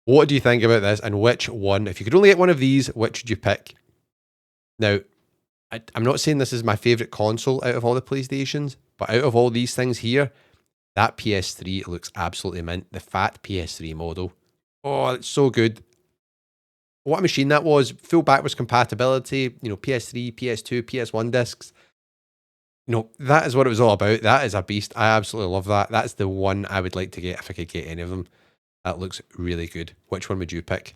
what do you think about this, and which one, if you could only get one of these, which would you pick? Now, I'm not saying this is my favourite console out of all the PlayStations, but out of all these things here, that PS3 looks absolutely mint. The fat PS3 model. Oh, it's so good. What a machine that was. Full backwards compatibility, PS3, PS2, PS1 discs. No, that is what it was all about. That is a beast. I absolutely love that. That's the one I would like to get if I could get any of them. That looks really good. Which one would you pick?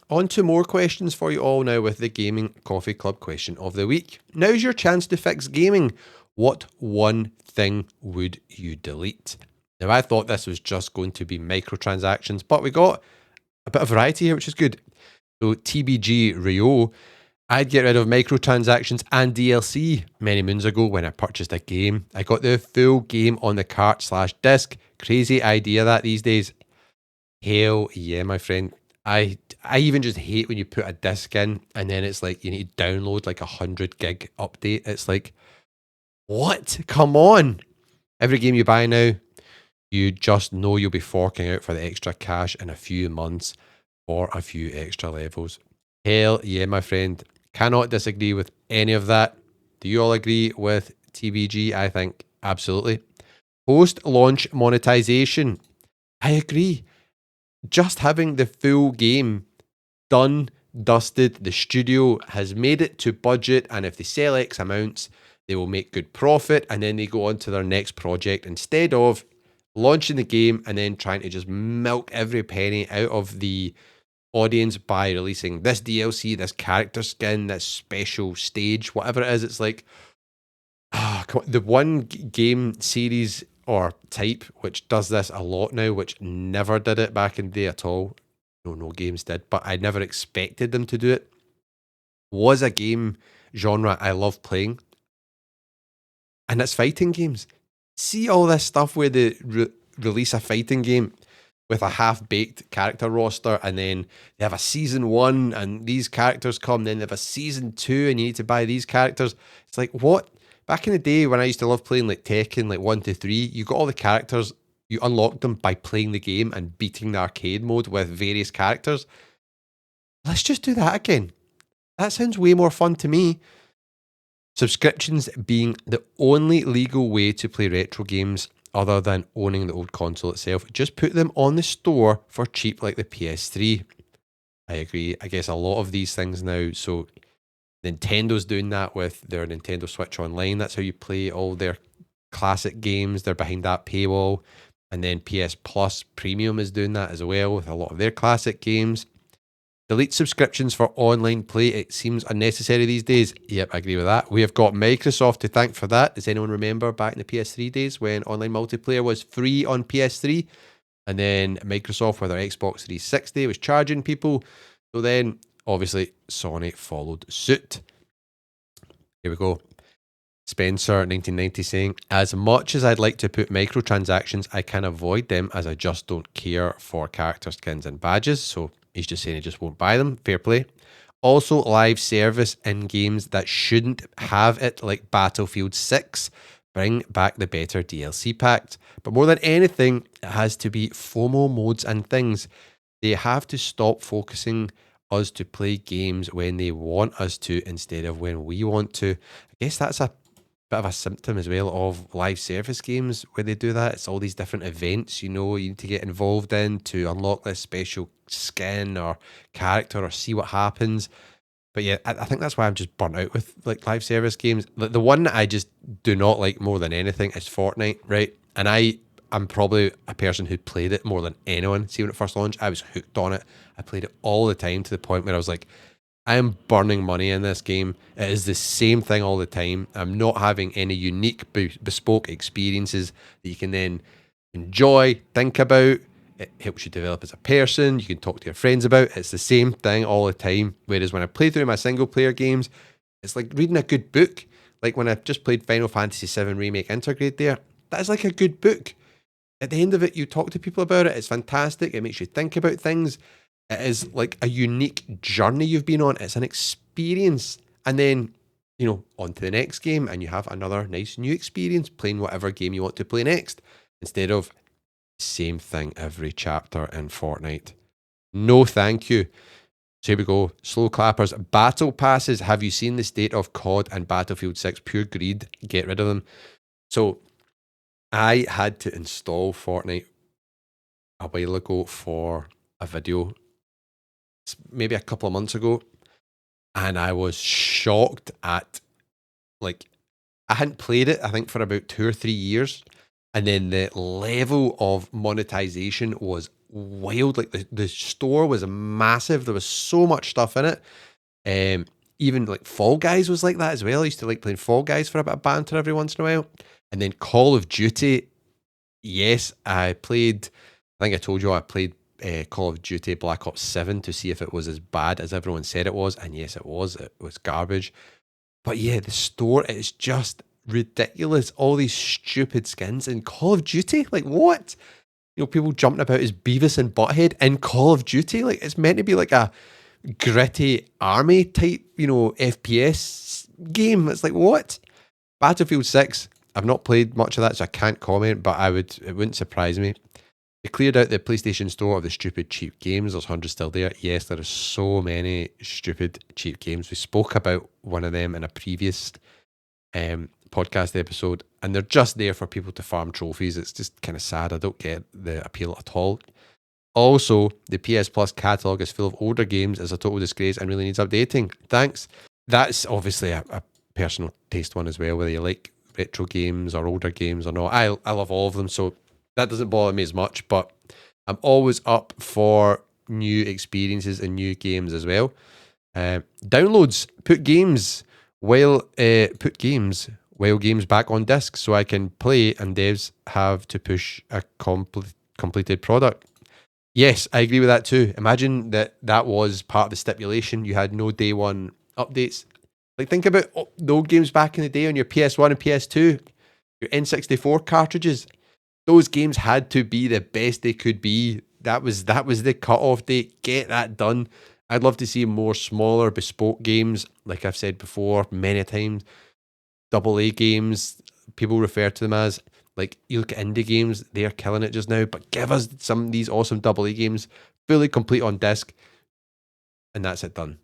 On to more questions for you all now with the Gaming Coffee Club question of the week. Now's your chance to fix gaming. What one thing would you delete? Now, I thought this was just going to be microtransactions, but we got a bit of variety here, which is good. So, TBG Railo, I'd get rid of microtransactions and DLC many moons ago when I purchased a game. I got the full game on the cart/disc. Crazy idea that these days. Hell yeah, my friend. I even just hate when you put a disc in and then it's like you need to download like 100 gig update. It's like, what? Come on. Every game you buy now, you just know you'll be forking out for the extra cash in a few months for a few extra levels. Hell yeah, my friend. Cannot disagree with any of that. Do you all agree with TBG? I think absolutely. Post launch monetization. I agree. Just having the full game done, dusted, the studio has made it to budget, and if they sell X amounts, they will make good profit, and then they go on to their next project instead of launching the game and then trying to just milk every penny out of the audience by releasing this DLC, this character skin, this special stage, whatever it is. It's like, the one game series or type which does this a lot now, which never did it back in the day at all. No games did, but I never expected them to do it. Was a game genre I love playing, and it's fighting games. See all this stuff where they release a fighting game with a half-baked character roster, and then they have a season 1 and these characters come, then they have a season 2 and you need to buy these characters. It's like, what? Back in the day when I used to love playing like Tekken, like 1 to 3, you got all the characters, you unlocked them by playing the game and beating the arcade mode with various characters. Let's just do that again. That sounds way more fun to me. Subscriptions being the only legal way to play retro games other than owning the old console itself. Just put them on the store for cheap like the PS3. I agree. I guess a lot of these things now, so Nintendo's doing that with their Nintendo Switch Online. That's how you play all their classic games. They're behind that paywall. And then PS Plus Premium is doing that as well with a lot of their classic games. Delete subscriptions for online play. It seems unnecessary these days. Yep, I agree with that. We have got Microsoft to thank for that. Does anyone remember back in the PS3 days when online multiplayer was free on PS3? And then Microsoft with their Xbox 360 was charging people. So then, obviously, Sony followed suit. Here we go. Spencer, 1990, saying, as much as I'd like to put microtransactions, I can avoid them as I just don't care for character skins and badges. So he's just saying he just won't buy them. Fair play. Also, live service in games that shouldn't have it, like Battlefield 6. Bring back the better DLC packs. But more than anything, it has to be FOMO modes and things. They have to stop focusing us to play games when they want us to instead of when we want to. I guess that's a bit of a symptom as well of live service games where they do that. It's all these different events, you need to get involved in to unlock this special skin or character or see what happens. But yeah, I think that's why I'm just burnt out with like live service games. The one that I just do not like more than anything is Fortnite, right? And I'm probably a person who played it more than anyone. See, when it first launched, I was hooked on it. I played it all the time to the point where I was like, I am burning money in this game. It is the same thing all the time. I'm not having any unique, bespoke experiences that you can then enjoy, think about. It helps you develop as a person. You can talk to your friends about. It's the same thing all the time. Whereas when I play through my single player games, it's like reading a good book. Like when I just played Final Fantasy VII Remake Intergrade there, that is like a good book. At the end of it, you talk to people about it. It's fantastic. It makes you think about things. It is like a unique journey you've been on. It's an experience. And then, on to the next game, and you have another nice new experience playing whatever game you want to play next, instead of same thing every chapter in Fortnite. No, thank you. So here we go. Slow clappers. Battle passes. Have you seen the state of COD and Battlefield 6? Pure greed. Get rid of them. So I had to install Fortnite a while ago for a video, maybe a couple of months ago, and I was shocked at like I hadn't played it, I think, for about 2 or 3 years, and then the level of monetization was wild. Like, the store was massive. There was so much stuff in it. Um, Even like Fall Guys was like that as well. I used to like playing Fall Guys for a bit of banter every once in a while. And then Call of Duty, yes, I played. I think I told you I played Call of Duty Black Ops 7 to see if it was as bad as everyone said it was, and yes, it was. It was garbage. But yeah, the store is just ridiculous. All these stupid skins in Call of Duty. Like, what? You know, people jumping about as Beavis and Butthead in Call of Duty. Like, it's meant to be like a gritty army type, you know, FPS game. It's like, what? Battlefield 6. I've not played much of that, so I can't comment, but it wouldn't surprise me. They cleared out the PlayStation Store of the stupid cheap games. There's hundreds still there. Yes, there are so many stupid cheap games. We spoke about one of them in a previous podcast episode, and they're just there for people to farm trophies. It's just kind of sad. I don't get the appeal at all. Also, the PS Plus catalogue is full of older games. It's a total disgrace and really needs updating. Thanks. That's obviously a personal taste one as well, whether you like retro games or older games or not. I love all of them, so that doesn't bother me as much, but I'm always up for new experiences and new games as well. Downloads, put games while games back on disc so I can play, and devs have to push a completed product. Yes, I agree with that too. Imagine that was part of the stipulation. You had no day one updates. Like, think about the old games back in the day on your PS1 and PS2, your N64 cartridges. Those games had to be the best they could be. That was the cutoff date. Get that done. I'd love to see more smaller, bespoke games. Like I've said before many times, AA games, people refer to them as. Like, you look at indie games, they're killing it just now, but give us some of these awesome AA games, fully complete on disc, and that's it done.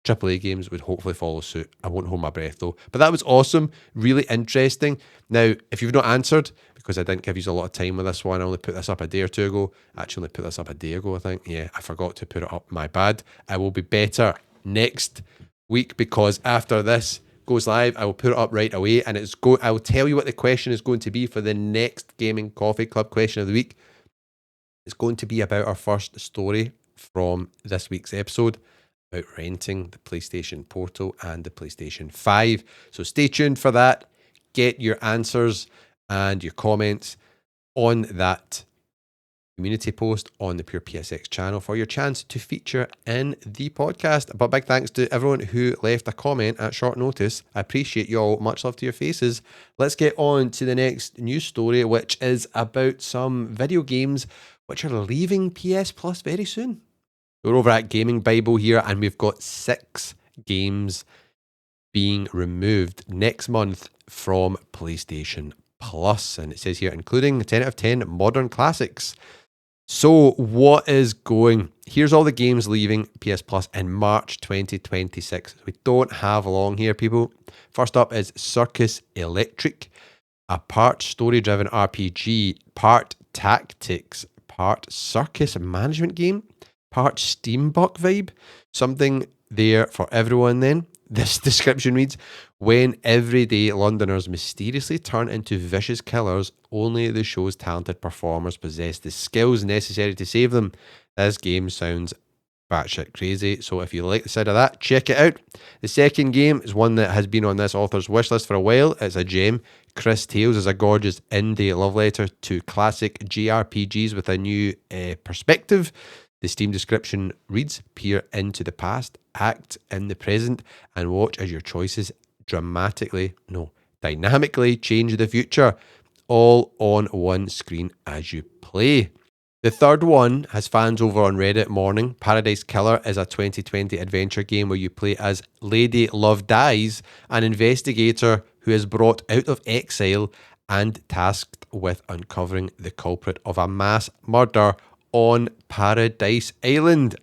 AAA games would hopefully follow suit. I won't hold my breath though. But that was awesome, really interesting. Now, if you've not answered, because I didn't give you a lot of time with this one, I only put this up a day or two ago. Actually, only put this up a day ago, I think. Yeah, I forgot to put it up. My bad. I will be better next week, because after this goes live, I will put it up right away, and I will tell you what the question is going to be for the next Gaming Coffee Club question of the week. It's going to be about our first story from this week's episode about renting the PlayStation Portal and the PlayStation 5. So stay tuned for that. Get your answers and your comments on that community post on the Pure PSX channel for your chance to feature in the podcast. But big thanks to everyone who left a comment at short notice. I appreciate you all. Much love to your faces. Let's get on to the next news story, which is about some video games which are leaving PS Plus very soon. We're over at Gaming Bible here, and we've got 6 games being removed next month from PlayStation Plus. And it says here, including 10 out of 10 modern classics. So what is going? Here's all the games leaving PS Plus in March 2026. We don't have long here, people. First up is Circus Electric, a part story-driven RPG, part tactics, part circus management game, part steampunk vibe. Something there for everyone then. This description reads, when everyday Londoners mysteriously turn into vicious killers, only the show's talented performers possess the skills necessary to save them. This game sounds batshit crazy, so if you like the sound of that, check it out. The second game is one that has been on this author's wishlist for a while. It's a gem. Chris Tales is a gorgeous indie love letter to classic JRPGs with a new perspective. The Steam description reads, peer into the past, act in the present, and watch as your choices dynamically change the future, all on one screen as you play. The third one has fans over on Reddit mourning. Paradise Killer is a 2020 adventure game where you play as Lady Love Dies, an investigator who is brought out of exile and tasked with uncovering the culprit of a mass murder on Paradise Island.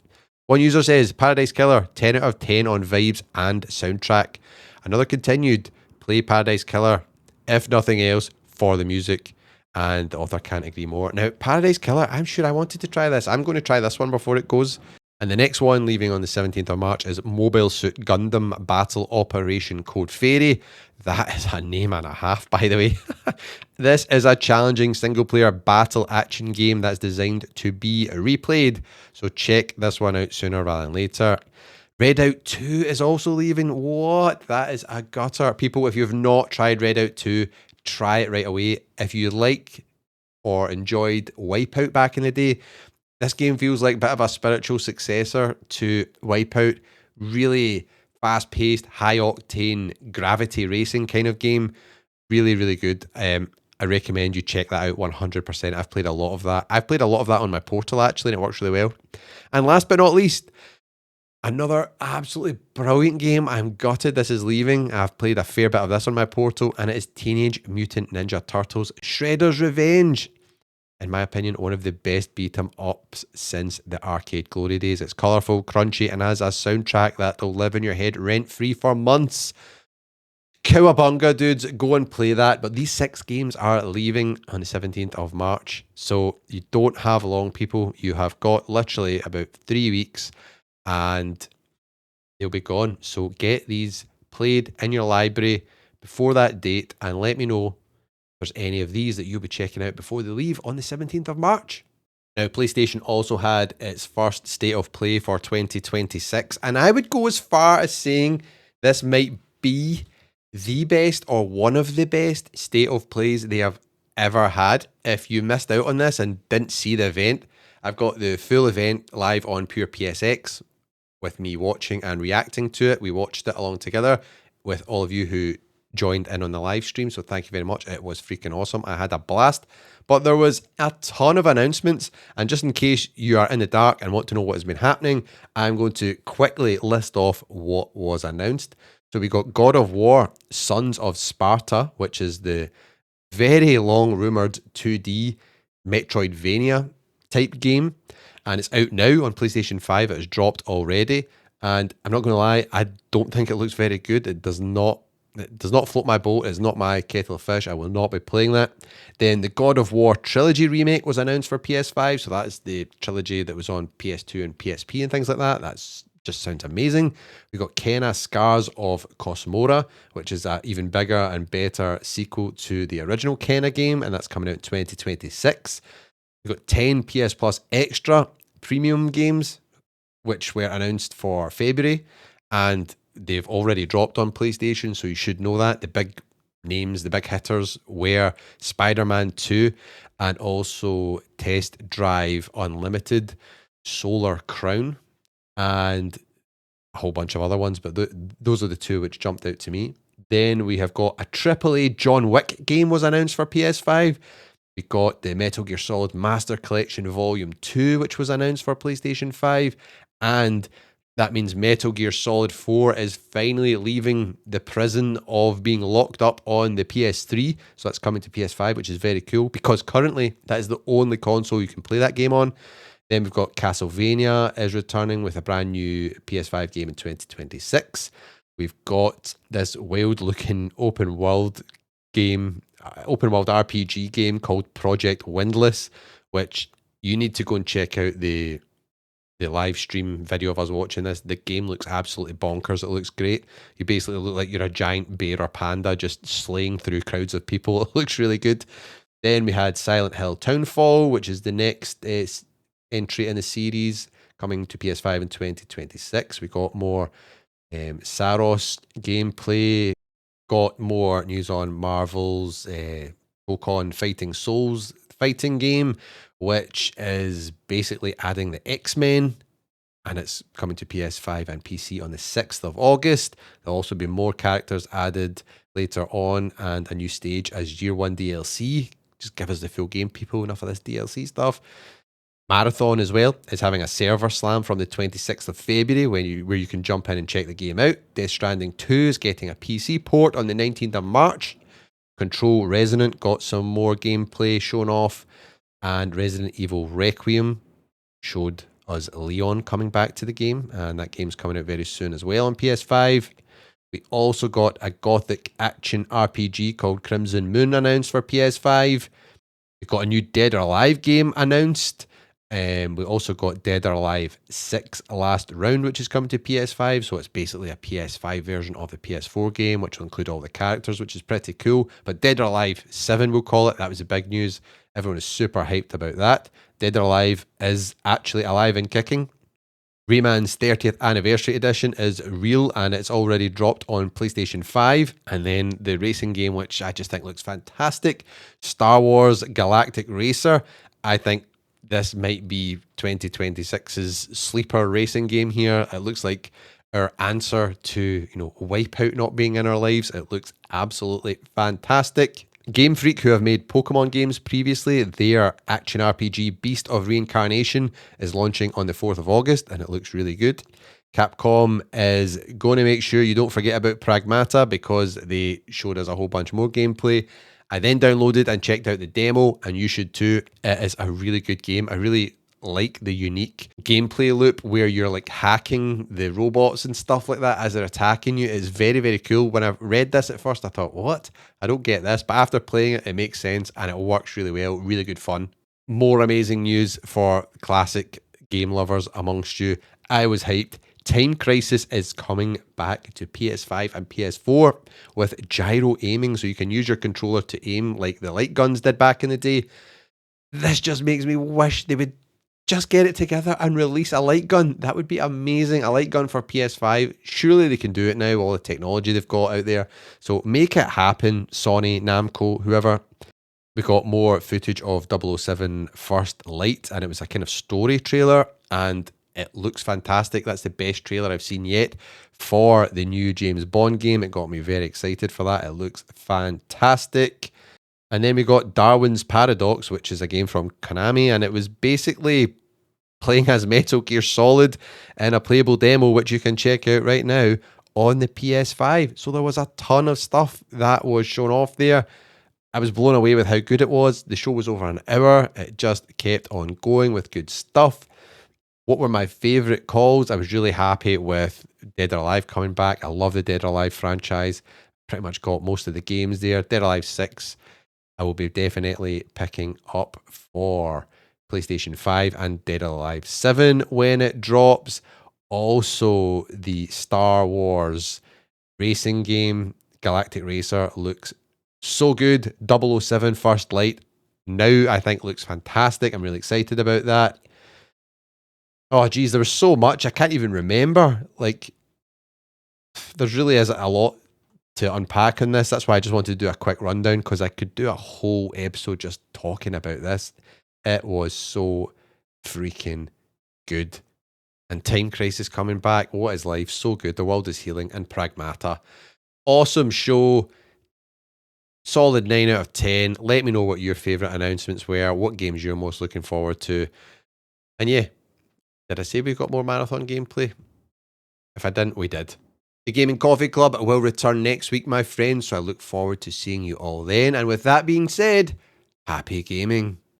One user says, Paradise Killer, 10 out of 10 on vibes and soundtrack. Another continued, play Paradise Killer, if nothing else, for the music. And the author can't agree more. Now, Paradise Killer, I'm sure I wanted to try this. I'm going to try this one before it goes. And the next one, leaving on the 17th of March, is Mobile Suit Gundam Battle Operation Code Fairy. That is a name and a half, by the way. This is a challenging single-player battle action game that's designed to be replayed. So check this one out sooner rather than later. Redout 2 is also leaving. What? That is a gutter. People, if you've not tried Redout 2, try it right away. If you like or enjoyed Wipeout back in the day, this game feels like a bit of a spiritual successor to Wipeout. Really fast-paced, high-octane, gravity racing kind of game. Really, really good. I recommend you check that out 100%. I've played a lot of that. I've played a lot of that on my Portal, actually, and it works really well. And last but not least, another absolutely brilliant game. I'm gutted this is leaving. I've played a fair bit of this on my Portal, and it is Teenage Mutant Ninja Turtles Shredder's Revenge. In my opinion, one of the best beat-em-ups since the arcade glory days. It's colourful, crunchy, and has a soundtrack that'll live in your head rent-free for months. Cowabunga, dudes, go and play that. But these 6 games are leaving on the 17th of March. So you don't have long, people. You have got literally about 3 weeks and they'll be gone. So get these played in your library before that date and let me know if there's any of these that you'll be checking out before they leave on the 17th of March. Now, PlayStation also had its first State of Play for 2026, and I would go as far as saying this might be the best or one of the best State of Plays they have ever had. If you missed out on this and didn't see the event, I've got the full event live on Pure PSX with me watching and reacting to it. We watched it along together with all of you who joined in on the live stream, so thank you very much. It was freaking awesome. I had a blast, but there was a ton of announcements, and just in case you are in the dark and want to know what has been happening, I'm going to quickly list off what was announced. So we got God of War Sons of Sparta, which is the very long rumoured 2D Metroidvania type game, and it's out now on PlayStation 5. It has dropped already, and I'm not going to lie, I don't think it looks very good. It does not float my boat. It's not my kettle of fish. I will not be playing that. Then the God of War trilogy remake was announced for PS5, so that is the trilogy that was on PS2 and PSP and things like that. That's just sounds amazing. We got Kena Scars of Cosmora, which is an even bigger and better sequel to the original Kena game, and that's coming out in 2026. We got 10 PS Plus Extra premium games, which were announced for February, and they've already dropped on PlayStation, so you should know that. The big names, the big hitters were Spider-Man 2 and also Test Drive Unlimited, Solar Crown, and a whole bunch of other ones, but those are the two which jumped out to me. Then we have got a AAA John Wick game was announced for PS5. We got the Metal Gear Solid Master Collection Volume 2, which was announced for PlayStation 5, and that means Metal Gear Solid 4 is finally leaving the prison of being locked up on the PS3. So that's coming to PS5, which is very cool because currently that is the only console you can play that game on. Then we've got Castlevania is returning with a brand new PS5 game in 2026. We've got this wild-looking open-world RPG game called Project Windless, which you need to go and check out the live stream video of us watching this. The game looks absolutely bonkers. It looks great. You basically look like you're a giant bear or panda just slaying through crowds of people. It looks really good. Then we had Silent Hill Townfall, which is the next entry in the series, coming to PS5 in 2026. We got more Saros gameplay. Got more news on Marvel's Pokemon Fighting Souls fighting game, which is basically adding the X-Men, and it's coming to PS5 and PC on the 6th of August. There'll also be more characters added later on and a new stage as Year 1 DLC. Just give us the full game, people. Enough of this DLC stuff. Marathon as well is having a server slam from the 26th of February where you can jump in and check the game out. Death Stranding 2 is getting a PC port on the 19th of March. Control Resonant got some more gameplay shown off, and Resident Evil Requiem showed us Leon coming back to the game, and that game's coming out very soon as well on PS5. We also got a gothic action RPG called Crimson Moon announced for PS5. We've got a new Dead or Alive game announced. We also got Dead or Alive 6 Last Round, which is coming to PS5. So it's basically a PS5 version of the PS4 game, which will include all the characters, which is pretty cool. But Dead or Alive 7, we'll call it. That was the big news. Everyone is super hyped about that. Dead or Alive is actually alive and kicking. Rayman's 30th Anniversary Edition is real and it's already dropped on PlayStation 5. And then the racing game, which I just think looks fantastic, Star Wars Galactic Racer. I think this might be 2026's sleeper racing game here. It looks like our answer to, Wipeout not being in our lives. It looks absolutely fantastic. Game Freak, who have made Pokemon games previously, their action RPG Beast of Reincarnation is launching on the 4th of August, and it looks really good. Capcom is going to make sure you don't forget about Pragmata because they showed us a whole bunch more gameplay. I then downloaded and checked out the demo, and you should too. It is a really good game. I really like the unique gameplay loop where you're like hacking the robots and stuff like that as they're attacking you. It's very, very cool. When I read this at first, I thought, what? I don't get this. But after playing it, it makes sense and it works really well. Really good fun. More amazing news for classic game lovers amongst you. I was hyped. Time Crisis is coming back to PS5 and PS4 with gyro aiming, so you can use your controller to aim like the light guns did back in the day. This just makes me wish they would just get it together and release a light gun. That would be amazing. A light gun for PS5. Surely they can do it now, all the technology they've got out there. So make it happen, Sony, Namco, whoever. We got more footage of 007 First Light, and it was a kind of story trailer, and it looks fantastic. That's the best trailer I've seen yet for the new James Bond game. It got me very excited for that. It looks fantastic. And then we got Darwin's Paradox, which is a game from Konami, and it was basically playing as Metal Gear Solid in a playable demo, which you can check out right now on the PS5. So there was a ton of stuff that was shown off there. I was blown away with how good it was. The show was over an hour. It just kept on going with good stuff. What were my favourite calls? I was really happy with Dead or Alive coming back. I love the Dead or Alive franchise. Pretty much got most of the games there. Dead or Alive 6. I will be definitely picking up for PlayStation 5 and Dead or Alive 7 when it drops. Also, the Star Wars racing game, Galactic Racer, looks so good. 007 First Light now I think looks fantastic. I'm really excited about that. Oh, geez, there was so much. I can't even remember. Like, there really is a lot to unpack on this. That's why I just wanted to do a quick rundown because I could do a whole episode just talking about this. It was so freaking good. And Time Crisis coming back. What is life? So good. The world is healing. And Pragmata. Awesome show. Solid 9 out of 10. Let me know what your favourite announcements were. What games you're most looking forward to. And yeah, did I say we got more marathon gameplay? If I didn't, we did. The Gaming Coffee Club will return next week, my friends, so I look forward to seeing you all then. And with that being said, happy gaming.